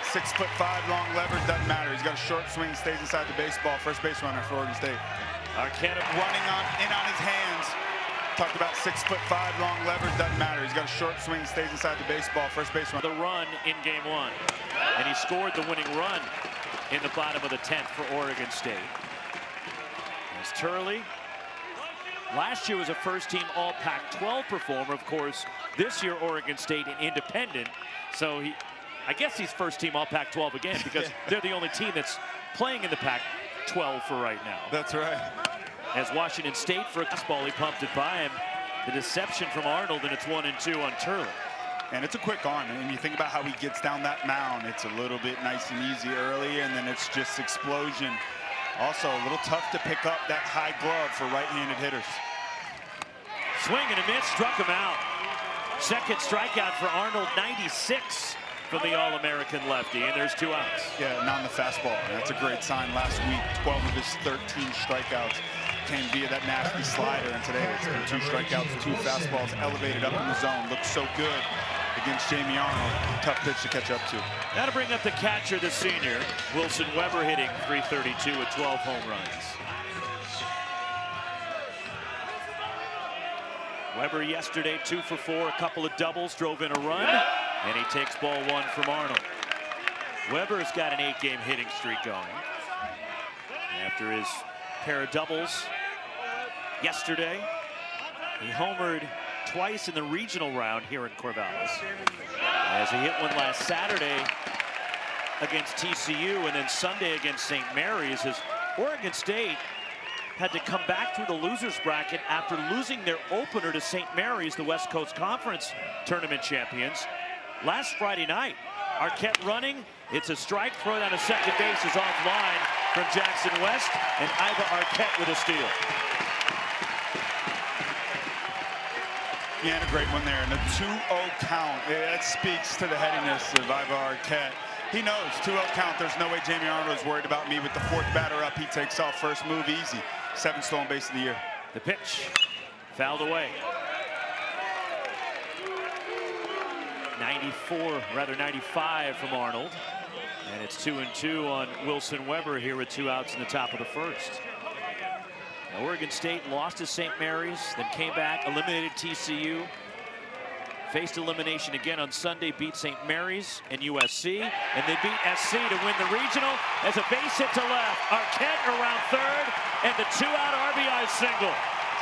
6'5" long lever, doesn't matter. He's got a short swing, stays inside the baseball. First base runner for Oregon State. Arquette running in on his hands. Talked about 6'5" long lever, doesn't matter. He's got a short swing, stays inside the baseball. First base runner. The run in game 1, and he scored the winning run in the bottom of the 10th for Oregon State. As Turley, last year was a first-team All-Pac-12 performer. Of course, this year Oregon State an independent, so I guess he's first-team All-Pac-12 again because they're the only team that's playing in the Pac-12 for right now. That's right. As Washington State for a baseball, he pumped it by him. The deception from Arnold, and it's 1-2 on Turley. And it's a quick on, and you think about how he gets down that mound. It's a little bit nice and easy early, and then it's just explosion. Also a little tough to pick up that high glove for right-handed hitters. Swing and a miss, struck him out. Second strikeout for Arnold, 96 from the All-American lefty, and there's 2 outs. Yeah, not on the fastball. That's a great sign. Last week, 12 of his 13 strikeouts came via that nasty slider, and today it's been 2 strikeouts, 2 fastballs elevated up in the zone. Looks so good against Jamie Arnold. Tough pitch to catch up to. That'll bring up the catcher, the senior, Wilson Weber, hitting .332 with 12 home runs. Weber yesterday 2 for 4, a couple of doubles, drove in a run, and he takes ball 1 from Arnold. Weber's got an 8-game hitting streak going. After his pair of doubles yesterday, he homered twice in the regional round here in Corvallis, as he hit one last Saturday against TCU and then Sunday against St. Mary's, as Oregon State had to come back through the losers bracket after losing their opener to St. Mary's, the West Coast Conference tournament champions, last Friday night. Arquette running, it's a strike, throw down to second base is offline from Jackson West, and Iva Arquette with a steal. Yeah, and a great one there, and a 2-0 count. That speaks to the headiness of Iva Arquette. He knows, 2-0 count, there's no way Jamie Arnold is worried about me. With the 4th batter up, he takes off, first move easy. 7th stolen base of the year. The pitch, fouled away. 95 from Arnold. And it's 2-2 on Wilson Weber here with 2 outs in the top of the 1st. Now, Oregon State lost to St. Mary's, then came back, eliminated TCU. Faced elimination again on Sunday, beat St. Mary's and USC, and they beat SC to win the regional. As a base hit to left, Arquette around 3rd, and the 2-out RBI single.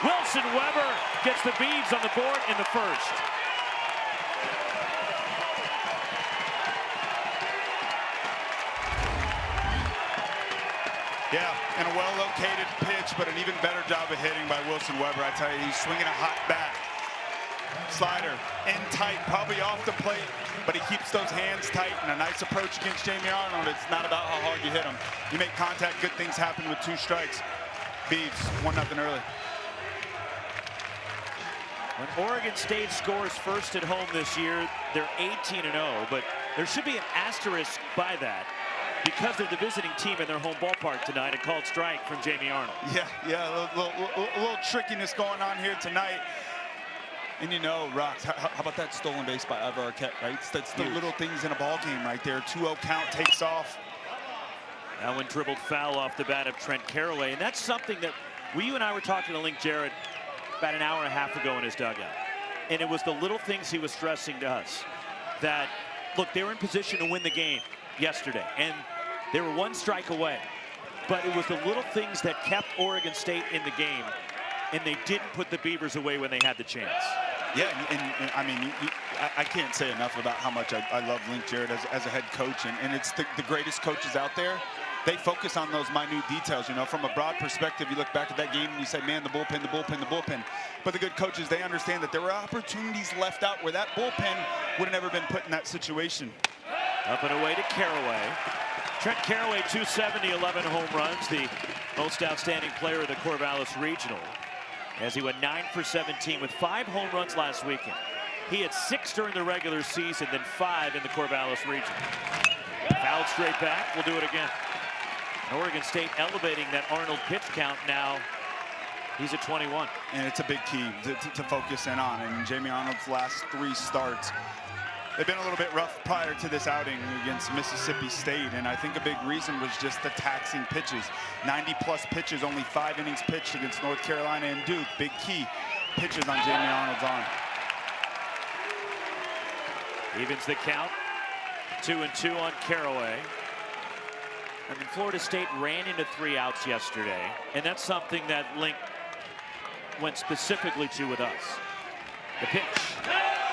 Wilson Weber gets the Beavs on the board in the 1st. Yeah, and a well-located pitch, but an even better job of hitting by Wilson Weber. I tell you, he's swinging a hot bat. Slider in tight, probably off the plate, but he keeps those hands tight, and a nice approach against Jamie Arnold. It's not about how hard you hit him. You make contact, good things happen with 2 strikes. Beavs, 1-0 early. When Oregon State scores first at home this year, they're 18-0, but there should be an asterisk by that because they're the visiting team in their home ballpark tonight. A called strike from Jamie Arnold. Yeah, a little trickiness going on here tonight. And you know, Rox, how about that stolen base by Iva Arquette, right? That's the little things in a ball game right there. 2-0 count, takes off. That one dribbled foul off the bat of Trent Caraway, and that's something that you and I were talking to Link Jarrett about an hour and a half ago in his dugout. And it was the little things he was stressing to us. That, look, they were in position to win the game yesterday, and they were 1 strike away. But it was the little things that kept Oregon State in the game, and they didn't put the Beavers away when they had the chance. Yeah, and I mean, I can't say enough about how much I love Link Jarrett as a head coach, and it's the greatest coaches out there. They focus on those minute details, you know. From a broad perspective, you look back at that game and you say, man, the bullpen, the bullpen, the bullpen. But the good coaches, they understand that there were opportunities left out where that bullpen would have never been put in that situation. Up and away to Caraway. Trent Caraway, 270, 11 home runs, the most outstanding player of the Corvallis Regional, as he went 9 for 17 with 5 home runs last weekend. He had 6 during the regular season, then 5 in the Corvallis Regional. Fouled straight back, we'll do it again. And Oregon State elevating that Arnold pitch count now. He's at 21. And it's a big key to focus in on. And Jamie Arnold's last 3 starts, they've been a little bit rough prior to this outing against Mississippi State, and I think a big reason was just the taxing pitches. 90-plus pitches, only 5 innings pitched against North Carolina and Duke. Big key pitches on Jamie Arnold's arm. Evens the count. 2-2 on Caraway. I mean, Florida State ran into 3 outs yesterday, and that's something that Link went specifically to with us. The pitch,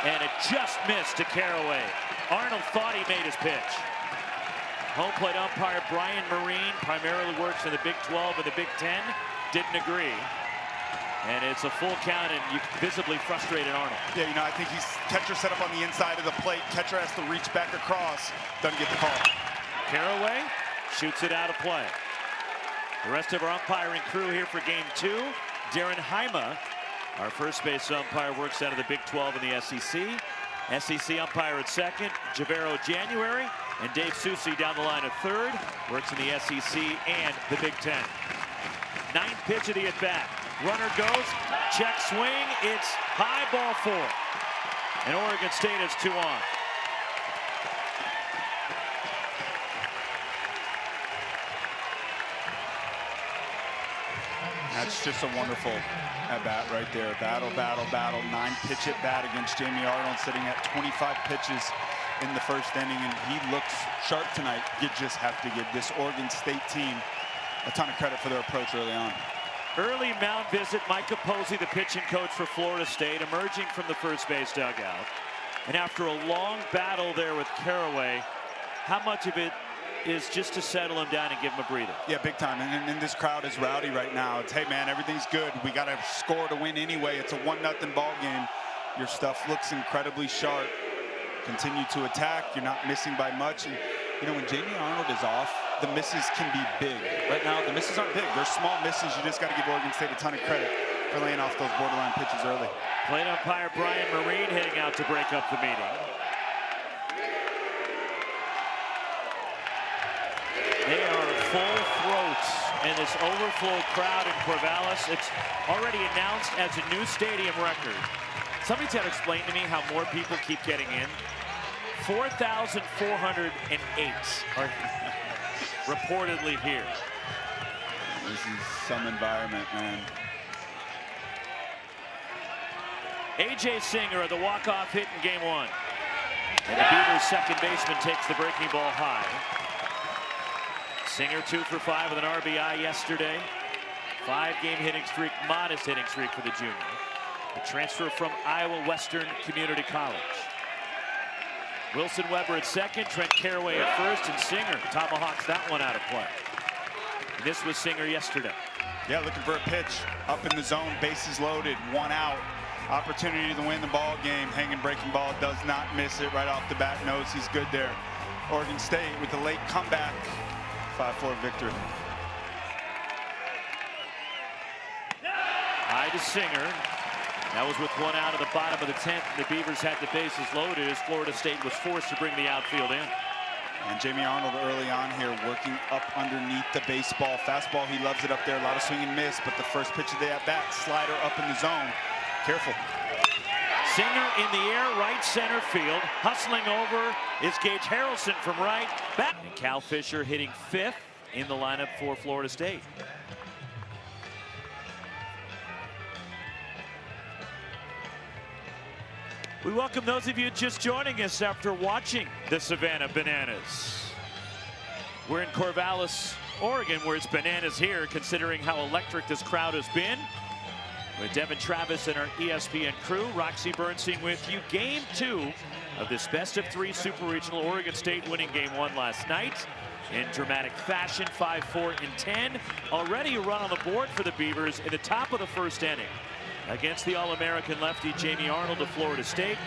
and it just missed to Caraway. Arnold thought he made his pitch. Home plate umpire Brian Marine primarily works in the Big 12 and the Big 10. Didn't agree. And it's a full count, and you visibly frustrated Arnold. Yeah, you know, I think he's catcher set up on the inside of the plate. Catcher has to reach back across. Doesn't get the call. Caraway shoots it out of play. The rest of our umpiring crew here for game 2. Darren Heima, our first base umpire, works out of the Big 12 and the SEC. SEC umpire at second, Javero January, and Dave Susi down the line at third, works in the SEC and the Big 10. 9th pitch of the at-bat. Runner goes, check swing, it's high, ball 4. And Oregon State has 2 on. That's just a wonderful at-bat right there. Battle, battle, battle. 9-pitch at-bat against Jamie Arnold, sitting at 25 pitches in the first inning, and he looks sharp tonight. You just have to give this Oregon State team a ton of credit for their approach early on. Early mound visit, Micah Posey, the pitching coach for Florida State, emerging from the first base dugout. And after a long battle there with Caraway, how much of it is just to settle him down and give him a breather? Yeah, big time. And this crowd is rowdy right now. It's, hey, man, everything's good. We got to score to win anyway. It's a 1-0 ball game. Your stuff looks incredibly sharp. Continue to attack. You're not missing by much. And, you know, when Jamie Arnold is off, the misses can be big. Right now, the misses aren't big. They're small misses. You just got to give Oregon State a ton of credit for laying off those borderline pitches early. Plate umpire Brian Marine heading out to break up the meeting. They are full throats in this overflow crowd in Corvallis. It's already announced as a new stadium record. Somebody's got to explain to me how more people keep getting in. 4,408 are reportedly here. This is some environment, man. A.J. Singer, the walk-off hit in game 1. And the Beavers' second baseman takes the breaking ball high. Singer 2 for 5 with an RBI yesterday. 5-game hitting streak, modest hitting streak for the junior. The transfer from Iowa Western Community College. Wilson Weber at second, Trent Caraway at first, and Singer tomahawks that one out of play. And this was Singer yesterday. Yeah, looking for a pitch up in the zone, bases loaded, 1 out. Opportunity to win the ball game. Hanging breaking ball, does not miss it right off the bat. Knows he's good there. Oregon State with the late comeback. 5-4 victory. High to Singer. That was with 1 out of the bottom of the 10th. The Beavers had the bases loaded as Florida State was forced to bring the outfield in. And Jamie Arnold early on here working up underneath the baseball. Fastball, he loves it up there. A lot of swing and miss, but the first pitch of the at-bat, slider up in the zone. Careful. Singer in the air, right center field. Hustling over is Gage Harrelson from right. Back. And Cal Fisher hitting 5th in the lineup for Florida State. We welcome those of you just joining us after watching the Savannah Bananas. We're in Corvallis, Oregon, where it's bananas here, considering how electric this crowd has been. With Devin Travis and our ESPN crew, Roxy Bernstein with you. Game 2 of this best-of-3 Super Regional. Oregon State winning Game 1 last night in dramatic fashion, 5-4 in 10. Already a run on the board for the Beavers in the top of the first inning against the All-American lefty Jamie Arnold of Florida State.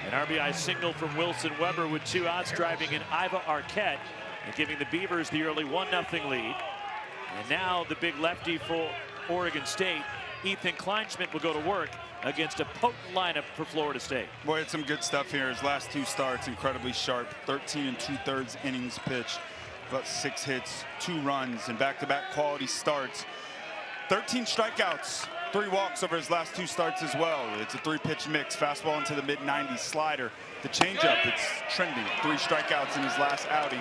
An RBI single from Wilson Weber with 2 outs, driving in Iva Arquette and giving the Beavers the early 1-0 lead. And now the big lefty for Oregon State, Ethan Kleinschmidt, will go to work against a potent lineup for Florida State. Boy, it's some good stuff here. His last 2 starts, incredibly sharp. 13 2/3 innings pitched, but 6 hits, 2 runs, and back-to-back quality starts. 13 strikeouts 3 walks over his last 2 starts as well. It's a 3-pitch mix, fastball into the mid-90s, slider. The changeup, it's trending. 3 strikeouts in his last outing.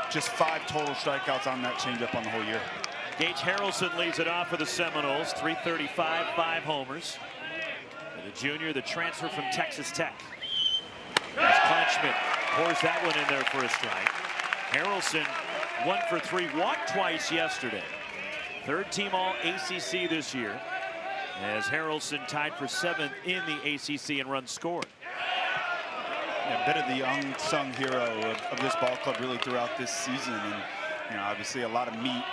Just 5 total strikeouts on that changeup on the whole year. Gage Harrelson leads it off for the Seminoles. 335, 5 homers. For the junior, the transfer from Texas Tech. As Kleinschmidt pours that one in there for a strike. Harrelson 1 for 3, walked twice yesterday. 3rd team all ACC this year, as Harrelson tied for 7th in the ACC in runs scored. A bit of the unsung hero of this ball club really throughout this season, and obviously a lot of meat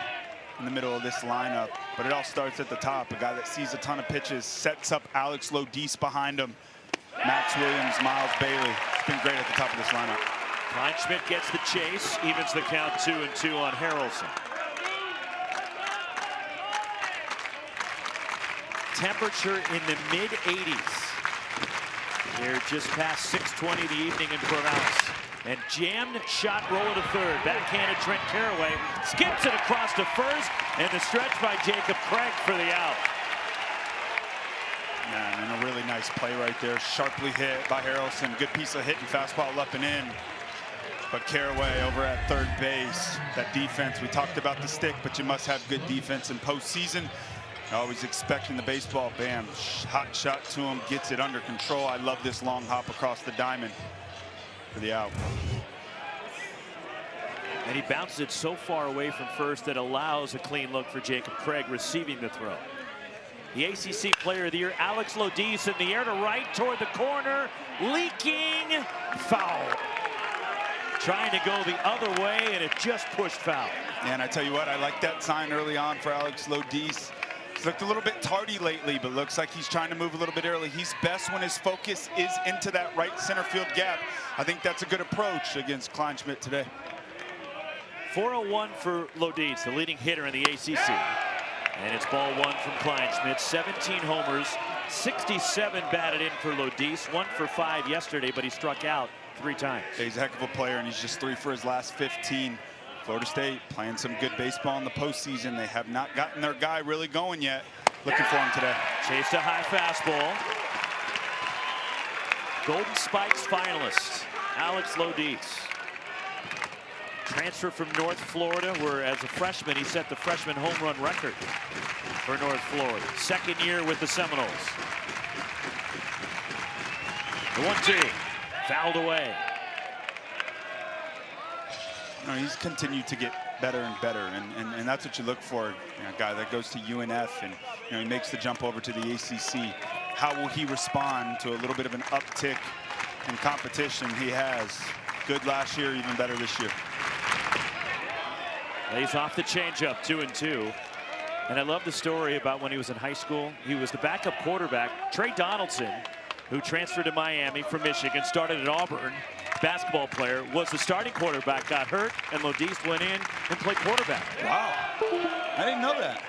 in the middle of this lineup, but it all starts at the top. A guy that sees a ton of pitches, sets up Alex Lodis behind him. Max Williams, Miles Bailey. It's been great at the top of this lineup. Kleinschmidt gets the chase, evens the count 2-2 on Harrelson. Temperature in the mid-80s. They're just past 6:20 in the evening in Corvallis. And jammed shot roll to third. Backhanded Trent Caraway. Skips it across to first. And the stretch by Jacob Craig for the out. Yeah, and a really nice play right there. Sharply hit by Harrelson. Good piece of hitting, fastball up and in. But Caraway over at third base. That defense, we talked about the stick, but you must have good defense in postseason. Always expecting the baseball. Bam, hot shot to him, gets it under control. I love this long hop across the diamond for the out. And he bounces it so far away from first that allows a clean look for Jacob Craig receiving the throw. The ACC Player of the Year, Alex Lodis, in the air to right toward the corner, leaking, foul. Trying to go the other way, and it just pushed foul. And I tell you what, I like that sign early on for Alex Lodis. He's looked a little bit tardy lately, but looks like he's trying to move a little bit early. He's best when his focus is into that right center field gap. I think that's a good approach against Kleinschmidt today. 401 for Lodis, the leading hitter in the ACC. And it's ball 1 from Kleinschmidt. 17 homers, 67 batted in for Lodis. 1 for 5 yesterday, but he struck out 3 times. Yeah, he's a heck of a player, and he's just 3 for his last 15. Florida State playing some good baseball in the postseason. They have not gotten their guy really going yet. Looking for him today. Chased a high fastball. Golden Spikes finalist, Alex Lodis. Transfer from North Florida, where as a freshman, he set the freshman home run record for North Florida. 2nd year with the Seminoles. The 1-2, fouled away. He's continued to get better and better, and that's what you look for. A guy that goes to UNF and he makes the jump over to the ACC. How will he respond to a little bit of an uptick in competition? He has. Good last year, even better this year. Lays off the changeup, 2-2. And I love the story about when he was in high school. He was the backup quarterback. Trey Donaldson, who transferred to Miami from Michigan, started at Auburn. Basketball player, was the starting quarterback, got hurt, and Lodis went in and played quarterback. Wow, I didn't know that.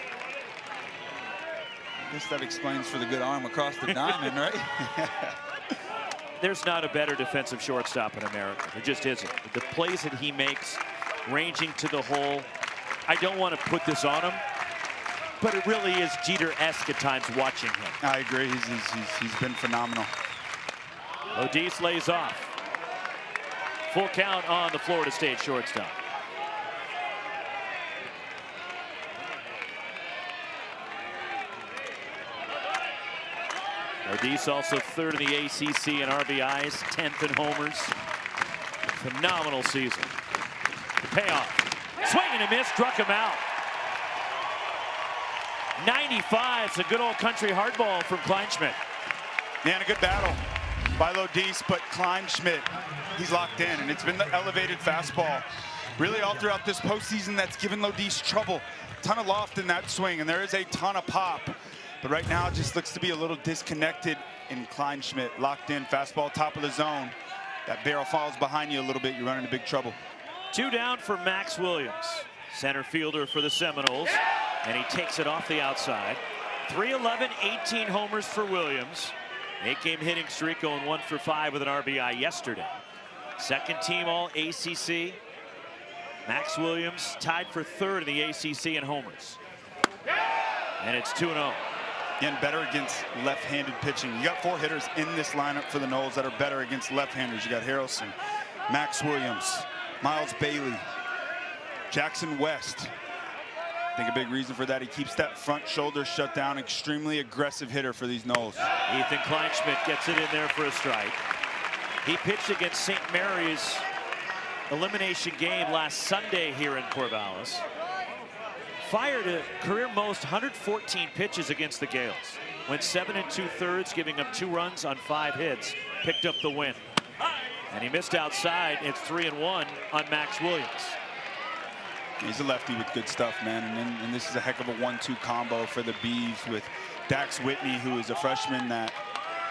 I guess that explains for the good arm across the diamond, right? There's not a better defensive shortstop in America. There just isn't. The plays that he makes, ranging to the hole, I don't want to put this on him, but it really is Jeter-esque at times watching him. I agree. He's been phenomenal. Lodis lays off. Full count on the Florida State shortstop. Lodis also 3rd in the ACC in RBIs, 10th in homers. Phenomenal season. The payoff. Swing and a miss, struck him out. 95, it's a good old country hardball from Kleinschmidt. Man, a good battle by Lodis, but Kleinschmidt, he's locked in, and it's been the elevated fastball. Really all throughout this postseason that's given Lodis trouble. Ton of loft in that swing, and there is a ton of pop. But right now, it just looks to be a little disconnected in Kleinschmidt. Locked in, fastball, top of the zone. That barrel falls behind you a little bit, you're running into big trouble. 2 down for Max Williams, center fielder for the Seminoles, and he takes it off the outside. 311, 18 homers for Williams. 8-game hitting streak, going 1 for 5 with an RBI yesterday. 2nd team all ACC. Max Williams tied for 3rd in the ACC in homers. And it's 2-0. Again, better against left-handed pitching. You got 4 hitters in this lineup for the Noles that are better against left-handers. You got Harrelson, Max Williams, Miles Bailey, Jackson West. I think a big reason for that, he keeps that front shoulder shut down. Extremely aggressive hitter for these Noles. Ethan Kleinschmidt gets it in there for a strike. He pitched against St. Mary's elimination game last Sunday here in Corvallis. Fired a career most 114 pitches against the Gales. Went 7 2/3, giving up 2 runs on 5 hits. Picked up the win. And he missed outside. It's 3-1 on Max Williams. He's a lefty with good stuff, man. And this is a heck of a 1-2 combo for the Beavs with Dax Whitney, who is a freshman that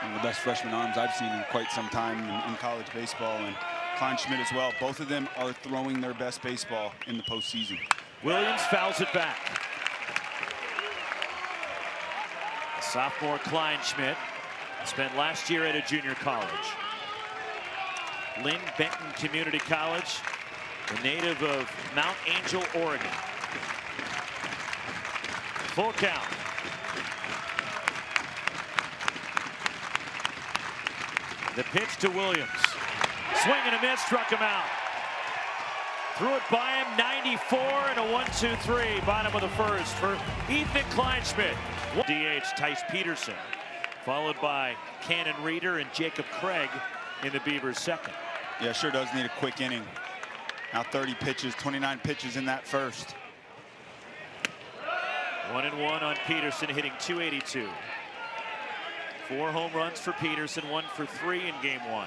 one of the best freshman arms I've seen in quite some time in college baseball, and Kleinschmidt as well. Both of them are throwing their best baseball in the postseason. Williams fouls it back. Sophomore Kleinschmidt spent last year at a junior college. Lynn Benton Community College, the native of Mount Angel, Oregon. Full count. The pitch to Williams. Swing and a miss, struck him out. Threw it by him, 94 and a 1-2-3. Bottom of the first for Ethan Kleinschmidt. DH Tice Peterson, followed by Cannon Reeder and Jacob Craig in the Beavers' second. Yeah, sure does need a quick inning. Now 30 pitches, 29 pitches in that first. 1-1 on Peterson, hitting .282. 4 home runs for Peterson, 1 for 3 in game 1.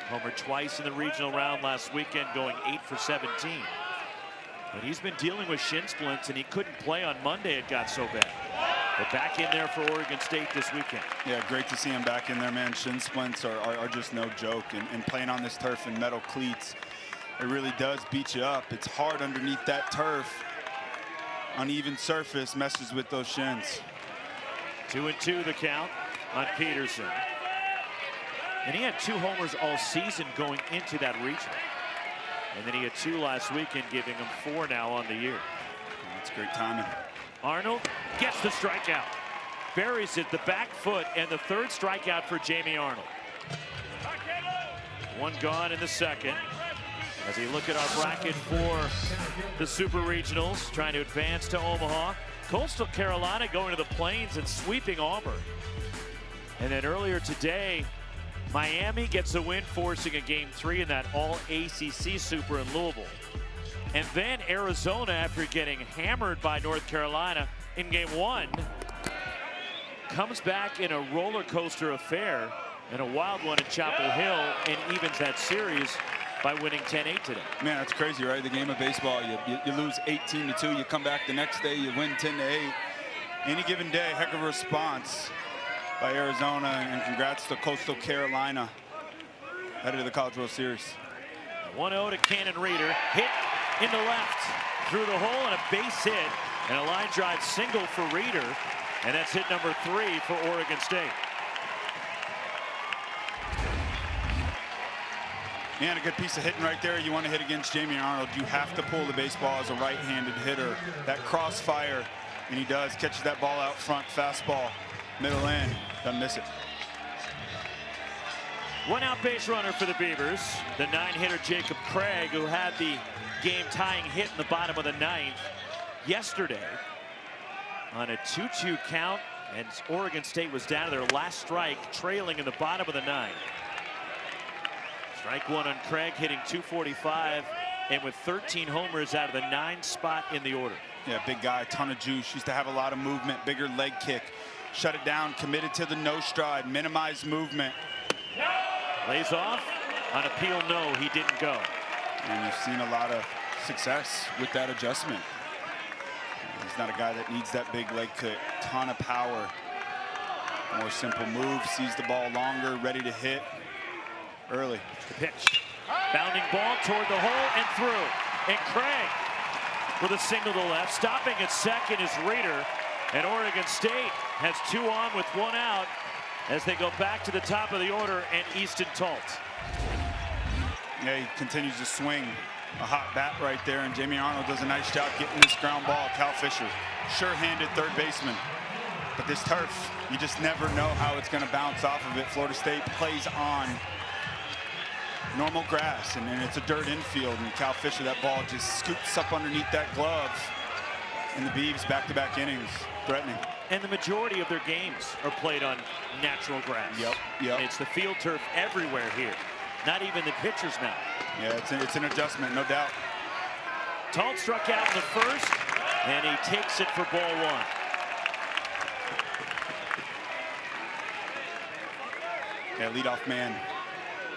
Homered twice in the regional round last weekend, going 8 for 17. But he's been dealing with shin splints, and he couldn't play on Monday. It got so bad. But back in there for Oregon State this weekend. Yeah, great to see him back in there, man. Shin splints are just no joke. And playing on this turf in metal cleats, it really does beat you up. It's hard underneath that turf. Uneven surface messes with those shins. 2-2 the count on Peterson. And he had 2 homers all season going into that regional. And then he had 2 last weekend, giving him 4 now on the year. That's great timing. Arnold gets the strikeout. Buries it, the back foot, and the 3rd strikeout for Jamie Arnold. 1 gone in the second. As we look at our bracket for the Super Regionals, trying to advance to Omaha. Coastal Carolina going to the Plains and sweeping Auburn. And then earlier today, Miami gets a win, forcing a game 3 in that all-ACC Super in Louisville. And then Arizona, after getting hammered by North Carolina in game 1, comes back in a roller coaster affair and a wild one at Chapel Hill, and evens that series by winning 10-8 today. Man, that's crazy, right? The game of baseball, you lose 18-2, you come back the next day, you win 10-8. Any given day, heck of a response by Arizona, and congrats to Coastal Carolina, headed to the College World Series. 1-0 to Cannon Reeder, hit into left, through the hole, and a base hit, and a line drive single for Reeder, and that's hit number 3 for Oregon State. And a good piece of hitting right there. You want to hit against Jamie Arnold, you have to pull the baseball as a right-handed hitter. That crossfire, and he does, catches that ball out front, fastball, middle in, doesn't miss it. 1 out base runner for the Beavers. The 9-hitter Jacob Craig, who had the game-tying hit in the bottom of the 9th yesterday on a 2-2 count, and Oregon State was down to their last strike, trailing in the bottom of the 9th. Strike 1 on Craig, hitting .245, and with 13 homers out of the 9th spot in the order. Yeah, big guy, ton of juice, used to have a lot of movement, bigger leg kick. Shut it down, committed to the no stride, minimized movement. Lays off, on appeal, no, he didn't go. And you've seen a lot of success with that adjustment. He's not a guy that needs that big leg kick, ton of power. More simple move, sees the ball longer, ready to hit early. The pitch, bounding ball toward the hole and through. And Craig with a single to left. Stopping at second is Reeder. And Oregon State has 2 on with 1 out as they go back to the top of the order, and Easton Talt. Yeah, he continues to swing. A hot bat right there, and Jamie Arnold does a nice job getting this ground ball. Cal Fisher, sure-handed third baseman. But this turf, you just never know how it's going to bounce off of it. Florida State plays on normal grass, and it's a dirt infield, and Cal Fisher, that ball just scoops up underneath that glove, and the Beavs back-to-back innings, threatening. And the majority of their games are played on natural grass. Yep. And it's the field turf everywhere here, not even the pitcher's mound. Yeah, it's an adjustment, no doubt. Talt struck out in the first, and he takes it for ball one. Yeah, leadoff man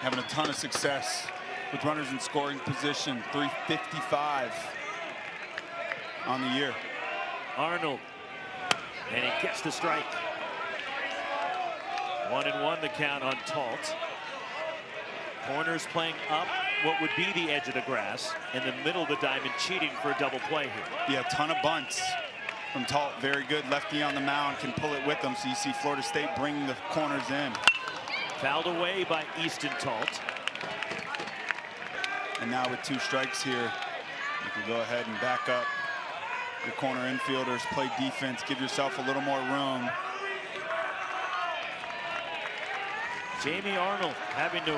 having a ton of success with runners in scoring position. 355 on the year. Arnold, and he gets the strike. 1-1 the count on Talt. Corners playing up what would be the edge of the grass in the middle of the diamond, cheating for a double play here. Yeah, ton of bunts from Talt. Very good lefty on the mound, can pull it with them. So you see Florida State bring the corners in. Fouled away by Easton Talt. And now with 2 strikes here, you can go ahead and back up your corner infielders, play defense, give yourself a little more room. Jamie Arnold having to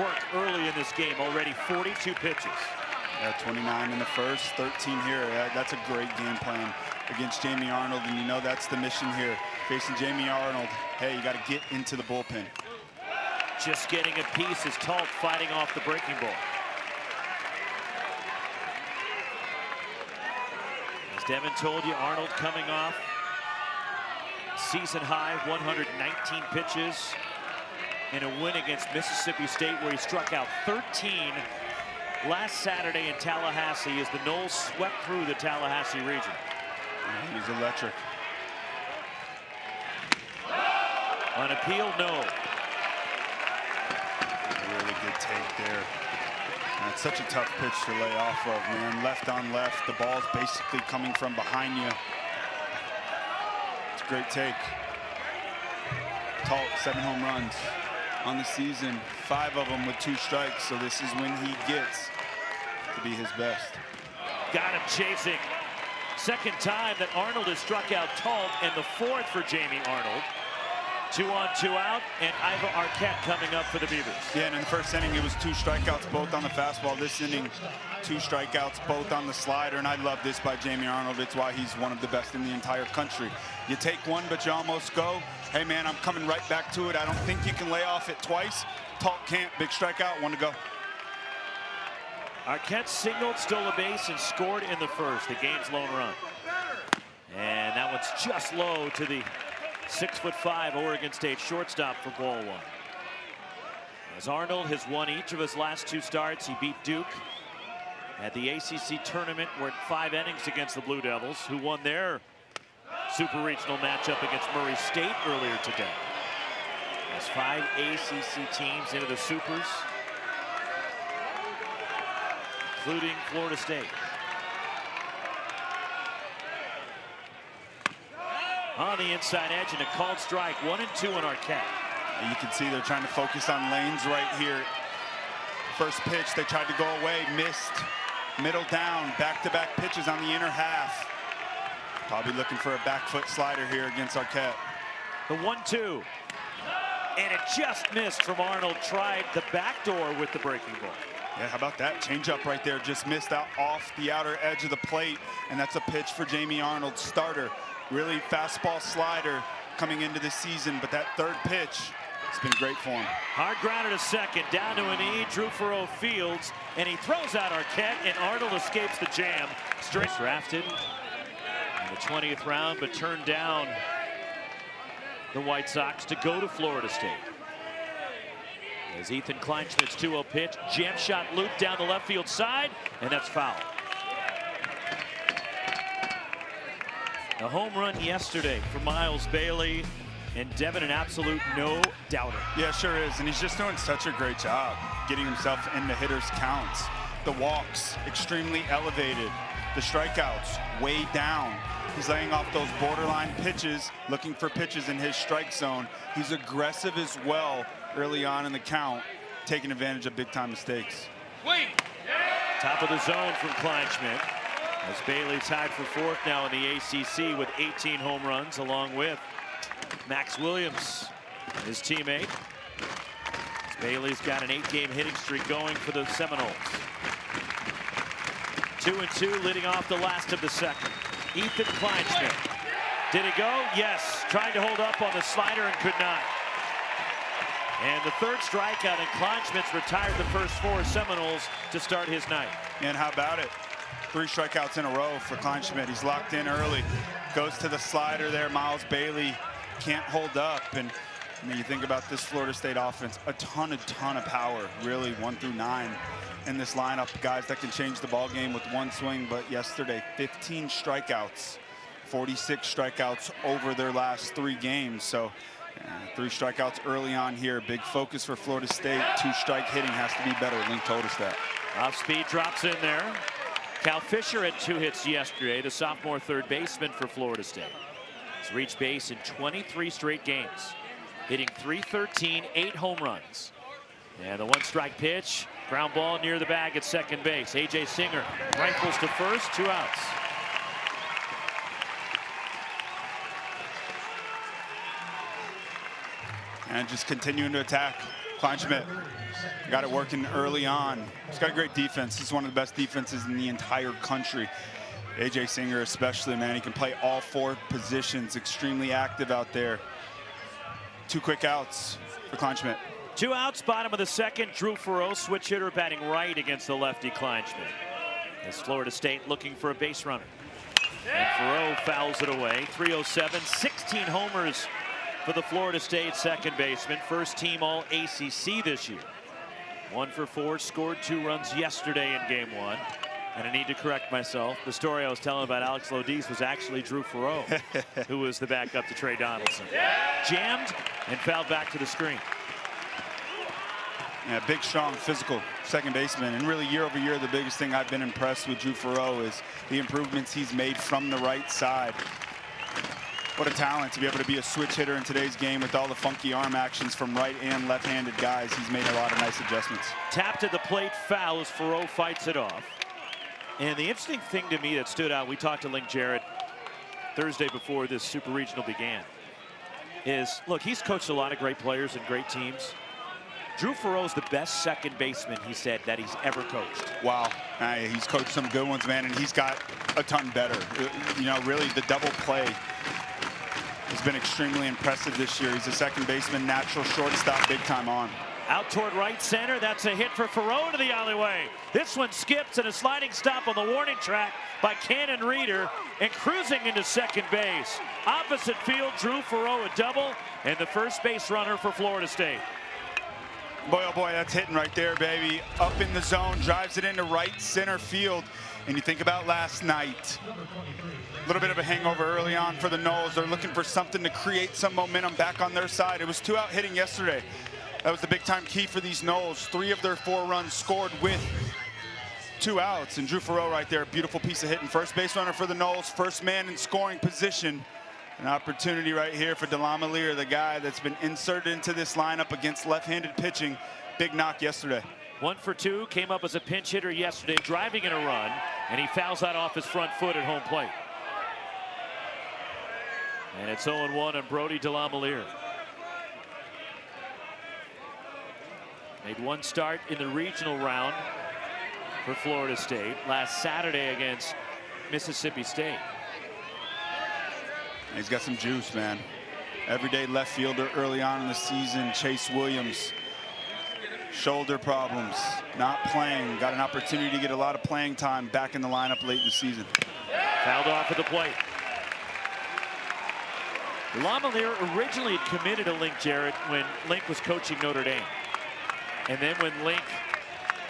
work early in this game, already 42 pitches. Yeah, 29 in the first, 13 here. That's a great game plan against Jamie Arnold, and you know that's the mission here. Facing Jamie Arnold, hey, you got to get into the bullpen. Just getting a piece as Talt fighting off the breaking ball. As Devin told you, Arnold coming off season high 119 pitches in a win against Mississippi State, where he struck out 13 last Saturday in Tallahassee as the Noles swept through the Tallahassee region. Yeah, he's electric. On appeal, no. Really good take there. And it's such a tough pitch to lay off of, man. Left on left, the ball's basically coming from behind you. It's a great take. Talt, 7 home runs on the season, 5 of them with 2 strikes. So this is when he gets to be his best. Got him chasing. Second time that Arnold has struck out Talt, and the 4th for Jamie Arnold. 2 on, 2 out, and Iva Arquette coming up for the Beavers. Yeah, and in the first inning, it was 2 strikeouts, both on the fastball. This inning, 2 strikeouts, both on the slider, and I love this by Jamie Arnold. It's why he's one of the best in the entire country. You take one, but you almost go. Hey, man, I'm coming right back to it. I don't think you can lay off it twice. Talt can't. Big strikeout, 1 to go. Arquette singled, stole a base, and scored in the first, the game's lone run. And that one's just low to the 6'5" Oregon State shortstop for ball 1. As Arnold has won each of his last 2 starts, he beat Duke at the ACC tournament, where 5 innings against the Blue Devils, who won their super regional matchup against Murray State earlier today. There's 5 ACC teams into the supers, including Florida State. On the inside edge, and a called strike. 1-2 on Arquette. And you can see they're trying to focus on lanes right here. First pitch, they tried to go away, missed. Middle down, back-to-back pitches on the inner half. Probably looking for a back foot slider here against Arquette. The 1-2. And it just missed from Arnold. Tried the back door with the breaking ball. Yeah, how about that? Change up right there. Just missed out off the outer edge of the plate. And that's a pitch for Jamie Arnold, starter. Really fastball slider coming into the season, but that 3rd pitch, it's been great for him. Hard grounded to second, down to an E, Drew Furrow fields, and he throws out Arquette, and Arnold escapes the jam. Straight drafted in the 20th round, but turned down the White Sox to go to Florida State. As Ethan Kleinschmidt's 2-0 pitch, jam shot loop down the left field side, and that's foul. A home run yesterday for Miles Bailey, and Devin an absolute no-doubter. Yeah, sure is, and he's just doing such a great job getting himself into hitters' counts. The walks, extremely elevated. The strikeouts, way down. He's laying off those borderline pitches, looking for pitches in his strike zone. He's aggressive as well early on in the count, taking advantage of big-time mistakes. Top of the zone from Kleinschmidt. As Bailey tied for 4th now in the ACC with 18 home runs, along with Max Williams, his teammate. As Bailey's got an 8-game hitting streak going for the Seminoles. 2-2 leading off the last of the second. Ethan Kleinschmidt. Did it go? Yes. Trying to hold up on the slider and could not. And the 3rd strikeout, and Kleinschmidt's retired the first 4 Seminoles to start his night. And how about it? 3 strikeouts in a row for Kleinschmidt. He's locked in early. Goes to the slider there. Miles Bailey can't hold up. And I mean, you think about this Florida State offense, a ton of power, really, 1 through 9 in this lineup. Guys that can change the ball game with one swing. But yesterday, 15 strikeouts, 46 strikeouts over their last 3 games. So 3 strikeouts early on here. Big focus for Florida State. 2-strike hitting has to be better. Link told us that. Off speed drops in there. Cal Fisher had 2 hits yesterday, the sophomore 3rd baseman for Florida State. He's reached base in 23 straight games, hitting .313, 8 home runs. And the 1-strike pitch, ground ball near the bag at second base. A.J. Singer rifles to first, 2 outs. And just continuing to attack. Kleinschmidt got it working early on. He's got a great defense. He's one of the best defenses in the entire country. A.J. Singer especially, man. He can play all 4 positions. Extremely active out there. 2 quick outs for Kleinschmidt. 2 outs, bottom of the second. Drew Farreau, switch hitter, batting right against the lefty Kleinschmidt. As Florida State looking for a base runner. And Farreau fouls it away. 307, 16 homers for the Florida State second baseman. First team all ACC this year. 1 for 4, scored 2 runs yesterday in game 1. And I need to correct myself. The story I was telling about Alex Lodice was actually Drew Farreau, who was the backup to Trey Donaldson. Jammed and fouled back to the screen. Yeah, big, strong, physical second baseman. And really, year over year, the biggest thing I've been impressed with Drew Farreau is the improvements he's made from the right side. What a talent to be able to be a switch hitter in today's game with all the funky arm actions from right and left-handed guys. He's made a lot of nice adjustments. Tapped at the plate, foul as Farreau fights it off. And the interesting thing to me that stood out, we talked to Link Jarrett Thursday before this Super Regional began, is, look, he's coached a lot of great players and great teams. Drew Farreau's the best second baseman, he said, that he's ever coached. Wow. He's coached some good ones, man, and he's got a ton better. You know, really, the double play has been extremely impressive this year. He's a second baseman, natural shortstop, big time on. Out toward right center. That's a hit for Farreau to the alleyway. This one skips and a sliding stop on the warning track by Cannon Reeder and cruising into second base. Opposite field, Drew Farreau a double and the first base runner for Florida State. Boy, oh boy, that's hitting right there, baby. Up in the zone, drives it into right center field. And you think about last night. A little bit of a hangover early on for the Noles. They're looking for something to create some momentum back on their side. It was 2-out hitting yesterday. That was the big-time key for these Noles. 3 of their 4 runs scored with 2 outs. And Drew Farreau right there, beautiful piece of hitting. First base runner for the Noles, first man in scoring position. An opportunity right here for Delamalier, the guy that's been inserted into this lineup against left-handed pitching. Big knock yesterday. 1 for 2, came up as a pinch hitter yesterday, driving in a run, and he fouls that off his front foot at home plate. And it's 0-1 on Brody Delamalier. Made 1 start in the regional round for Florida State last Saturday against Mississippi State. He's got some juice, man. Everyday left fielder early on in the season. Chase Williams, shoulder problems, not playing. Got an opportunity to get a lot of playing time back in the lineup late in the season. Fouled off at the plate. Delamalier originally had committed to Link Jarrett when Link was coaching Notre Dame. And then when Link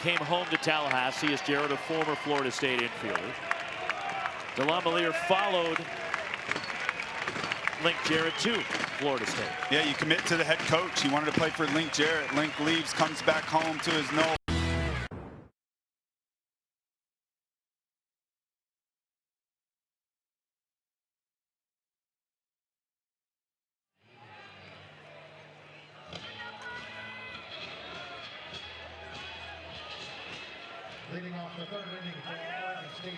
came home to Tallahassee as Jarrett, a former Florida State infielder, Delamalier followed Link Jarrett to Florida State. Yeah, you commit to the head coach. He wanted to play for Link Jarrett. Link leaves, comes back home to his Noles. Leading off the 3rd inning for Oregon State.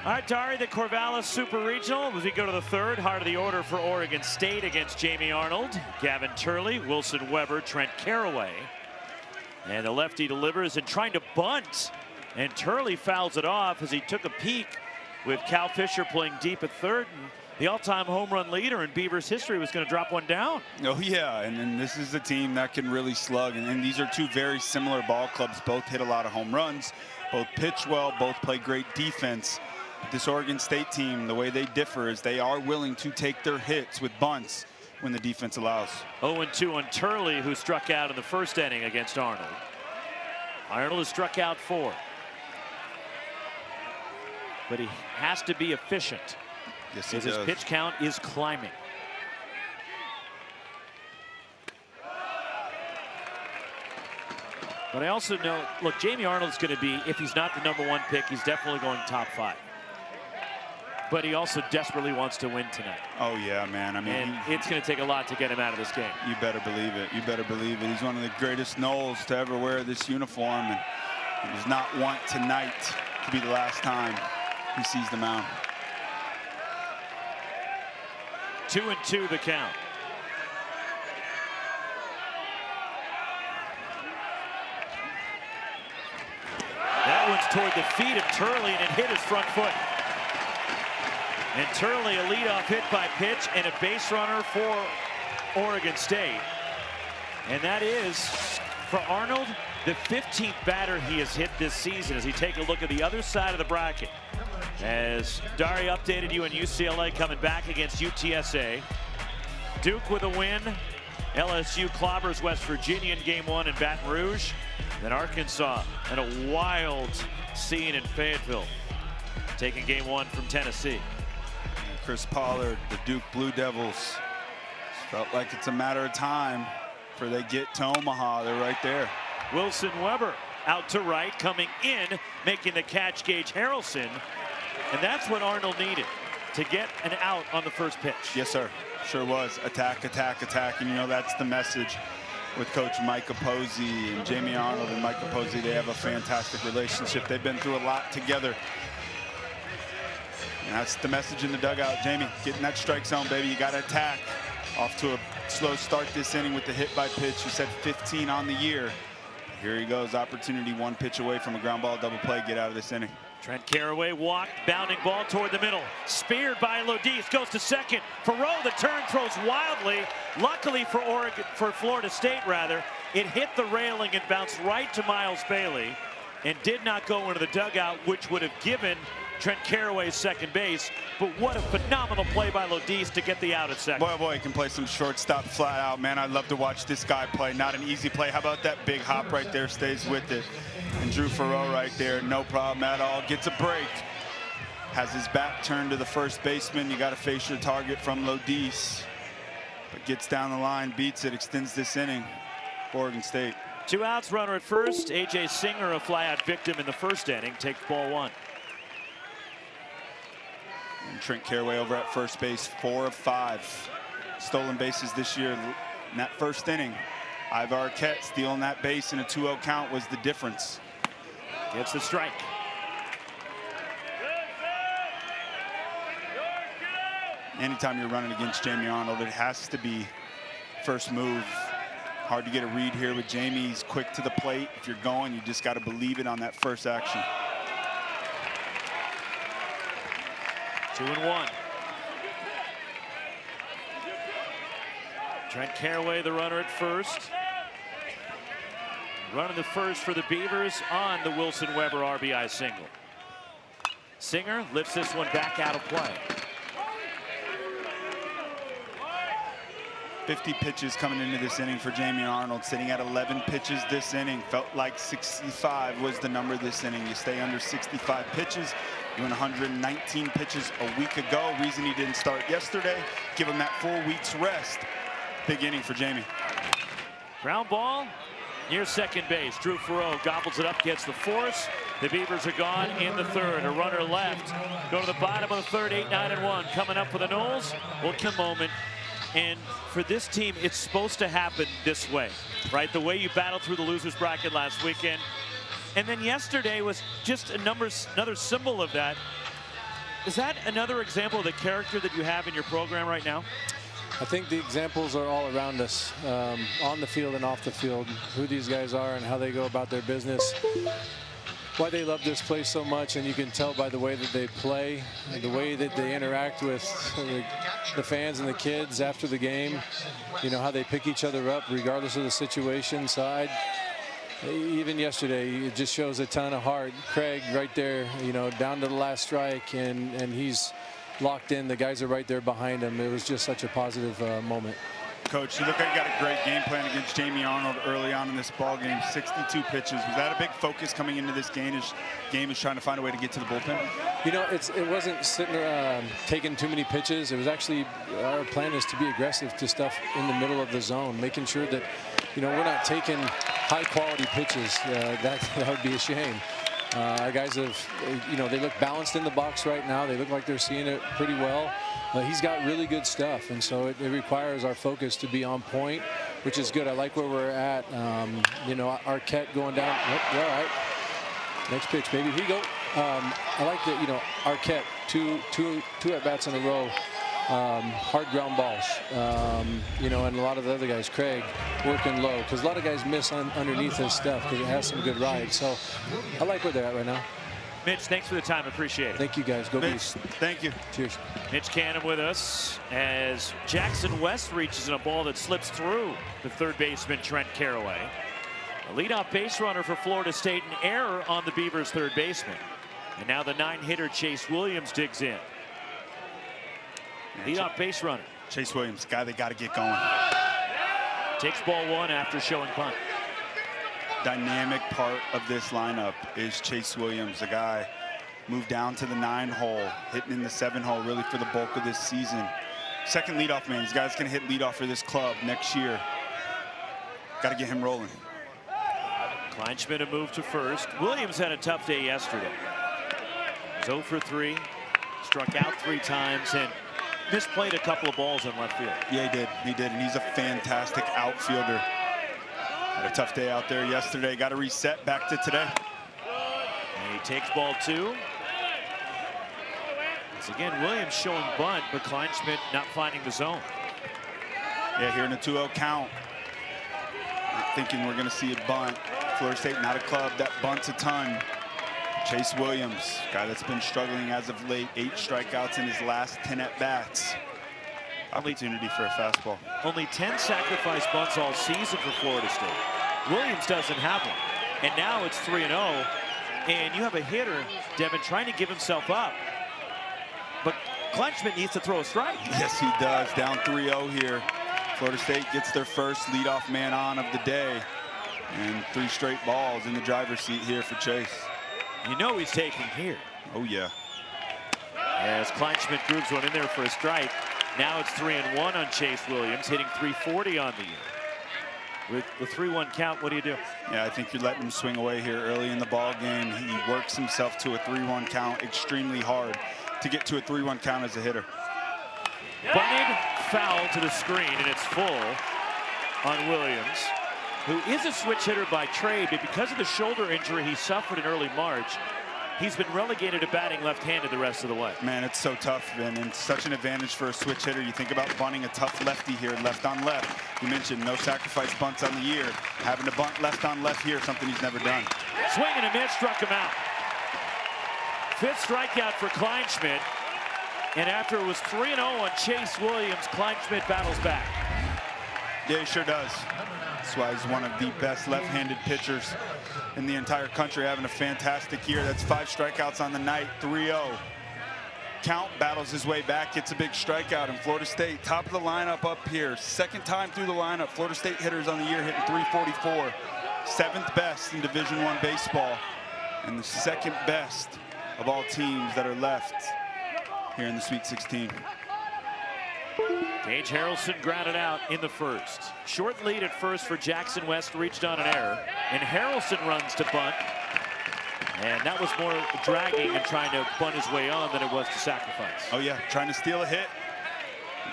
All right, Dari, the Corvallis Super Regional as we go to the third. Heart of the order for Oregon State against Jamie Arnold, Gavin Turley, Wilson Weber, Trent Caraway. And the lefty delivers and trying to bunt. And Turley fouls it off as he took a peek with Cal Fisher playing deep at third. And the all-time home run leader in Beavers history was going to drop one down. Oh, yeah, and this is a team that can really slug. And these are two very similar ball clubs. Both hit a lot of home runs, both pitch well, both play great defense. This Oregon State team, the way they differ is they are willing to take their hits with bunts when the defense allows. 0-2 on Turley, who struck out in the first inning against Arnold. Arnold has struck out 4. But he has to be efficient. Yes, he as does. His pitch count is climbing. But I also know, look, Jamie Arnold's going to be, if he's not the #1 pick, he's definitely going top 5. But he also desperately wants to win tonight. Oh, yeah, man. I mean, and it's going to take a lot to get him out of this game. You better believe it. You better believe it. He's one of the greatest Knowles to ever wear this uniform. And he does not want tonight to be the last time he sees the mound. 2-2 the count. That one's toward the feet of Turley, and it hit his front foot. And Turley, a leadoff hit by pitch and a base runner for Oregon State. And that is, for Arnold, the 15th batter he has hit this season as he take a look at the other side of the bracket. As Dari updated you on UCLA coming back against UTSA. Duke with a win. LSU clobbers West Virginia in game 1 in Baton Rouge. Then Arkansas and a wild scene in Fayetteville, taking game 1 from Tennessee. Chris Pollard, the Duke Blue Devils. Felt like it's a matter of time before they get to Omaha. They're right there. Wilson Weber out to right, coming in, making the catch, Gage Harrelson. And that's what Arnold needed to get an out on the first pitch. Yes, sir. Sure was. Attack, attack, attack. And, you know, that's the message with Coach Mike Posey and Jamie Arnold and Mike Posey. They have a fantastic relationship. They've been through a lot together. And that's the message in the dugout. Jamie, get in that strike zone, baby. You got to attack. Off to a slow start this inning with the hit by pitch. You said 15 on the year. Here he goes. Opportunity, 1 pitch away from a ground ball double play. Get out of this inning. Trent Caraway walked, bounding ball toward the middle. Speared by Lodis, goes to second. Farrow, the turn, throws wildly. Luckily for Florida State, it hit the railing and bounced right to Miles Bailey and did not go into the dugout, which would have given Trent Caraway second base. But what a phenomenal play by Lodis to get the out at second. Boy, he can play some shortstop flat out, man. I love to watch this guy play. Not an easy play. How about that big hop right there? Stays with it. And Drew Farrow right there, no problem at all. Gets a break. Has his back turned to the first baseman. You got to face your target from Lodis. But gets down the line, beats it, extends this inning for Oregon State. 2 outs, runner at first. A.J. Singer, a flyout victim in the first inning, takes ball 1. And Trent Caraway over at first base, 4 of 5 stolen bases this year in that first inning. Ivar Arquette stealing that base in a 2-0 count was the difference. Gets the strike. Anytime you're running against Jamie Arnold, it has to be first move. Hard to get a read here with Jamie. He's quick to the plate. If you're going, you just got to believe it on that first action. 2-1. Trent Caraway, the runner at first. Running the first for the Beavers on the Wilson Weber RBI single. Singer lifts this one back out of play. 50 pitches coming into this inning for Jamie Arnold, sitting at 11 pitches this inning. Felt like 65 was the number this inning. You stay under 65 pitches. Doing 119 pitches a week ago. Reason he didn't start yesterday. Give him that 4 weeks rest. Big inning for Jamie. Ground ball near second base. Drew Farrow gobbles it up, gets the force. The Beavers are gone in the third. A runner left. Go to the bottom of the third, 8-9-1. Coming up for the Knowles. Will come moment And for this team, it's supposed to happen this way, right? The way you battled through the losers bracket last weekend. And then yesterday was just another symbol of that. Is that another example of the character that you have in your program right now? I think the examples are all around us, on the field and off the field, who these guys are and how they go about their business, why they love this place so much. And you can tell by the way that they play, the way that they interact with the fans and the kids after the game, you know, how they pick each other up regardless of the situation. So even yesterday, it just shows a ton of heart. Craig right there, you know, down to the last strike, and he's locked in. The guys are right there behind him. It was just such a positive moment. Coach, you look like you got a great game plan against Jamie Arnold early on in this ball game. 62 pitches. Was that a big focus coming into this game? Is trying to find a way to get to the bullpen? You know, it wasn't sitting taking too many pitches. It was actually, our plan is to be aggressive to stuff in the middle of the zone, making sure that, you know, we're not taking high quality pitches. That would be a shame. Our guys have, you know, they look balanced in the box right now. They look like they're seeing it pretty well. He's got really good stuff, and so it requires our focus to be on point, which is good. I like where we're at. You know, Arquette going down. All right. Next pitch, baby. Here you go. I like that, you know, Arquette, two at-bats in a row. Hard ground balls, you know, and a lot of the other guys, Craig, working low, because a lot of guys miss underneath his stuff because it has some good rides. So I like where they're at right now. Mitch, thanks for the time. Appreciate it. Thank you, guys. Go Mitch, Beavs. thank you. Cheers. Mitch Canham with us as Jackson West reaches in a ball that slips through the third baseman, Trent Caraway. A leadoff base runner for Florida State, an error on the Beavers' third baseman. And now the 9-hitter Chase Williams digs in. Leadoff base runner. Chase Williams, guy they got to get going. Takes ball one after showing bunt. Dynamic part of this lineup is Chase Williams, the guy moved down to the 9-hole, hitting in the 7-hole really for the bulk of this season. Second leadoff man. This guy's going to hit leadoff for this club next year. Got to get him rolling. Kleinschmidt a move to first. Williams had a tough day yesterday. He was 0 for 3, struck out 3 times, and misplayed a couple of balls in left field. Yeah, he did, and he's a fantastic outfielder. Had a tough day out there yesterday. Got to reset back to today. And he takes ball 2. Once again, Williams showing bunt, but Kleinschmidt not finding the zone. Yeah, here in a 2-0 count. Not thinking we're going to see a bunt. Florida State, not a club that bunts a ton. Chase Williams, guy that's been struggling as of late. 8 strikeouts in his last 10 at-bats. Opportunity for a fastball. Only 10 sacrifice bunts all season for Florida State. Williams doesn't have one. And now it's 3-0. And you have a hitter, Devin, trying to give himself up. But Kleinschmidt needs to throw a strike. Yes, he does. Down 3-0 here. Florida State gets their first leadoff man on of the day. And 3 straight balls in the driver's seat here for Chase. You know he's taking here. Oh, yeah. As Kleinschmidt grooves one in there for a strike. Now it's 3-1 on Chase Williams, hitting .340 on the year. With the 3-1 count, what do you do? Yeah, I think you're letting him swing away here early in the ball game. He works himself to a 3-1 count extremely hard to get to a 3-1 count as a hitter. Bunted foul to the screen, and it's full on Williams, who is a switch hitter by trade, but because of the shoulder injury he suffered in early March, he's been relegated to batting left-handed the rest of the way. Man, it's so tough, and it's such an advantage for a switch hitter. You think about bunting a tough lefty here, left on left. You mentioned no sacrifice bunts on the year. Having to bunt left on left here, something he's never done. Swing and a miss, struck him out. 5th strikeout for Kleinschmidt. And after it was 3-0 on Chase Williams, Kleinschmidt battles back. Yeah, he sure does. That's why he's one of the best left-handed pitchers in the entire country, having a fantastic year. That's 5 strikeouts on the night, 3-0. Count battles his way back, gets a big strikeout, and Florida State, top of the lineup up here. Second time through the lineup, Florida State hitters on the year hitting .344. 7th best in Division I baseball, and the 2nd best of all teams that are left here in the Sweet 16. Gage Harrelson grounded out in the 1st. Short lead at first for Jackson West, reached on an error. And Harrelson runs to bunt. And that was more dragging and trying to bunt his way on than it was to sacrifice. Oh, yeah, trying to steal a hit.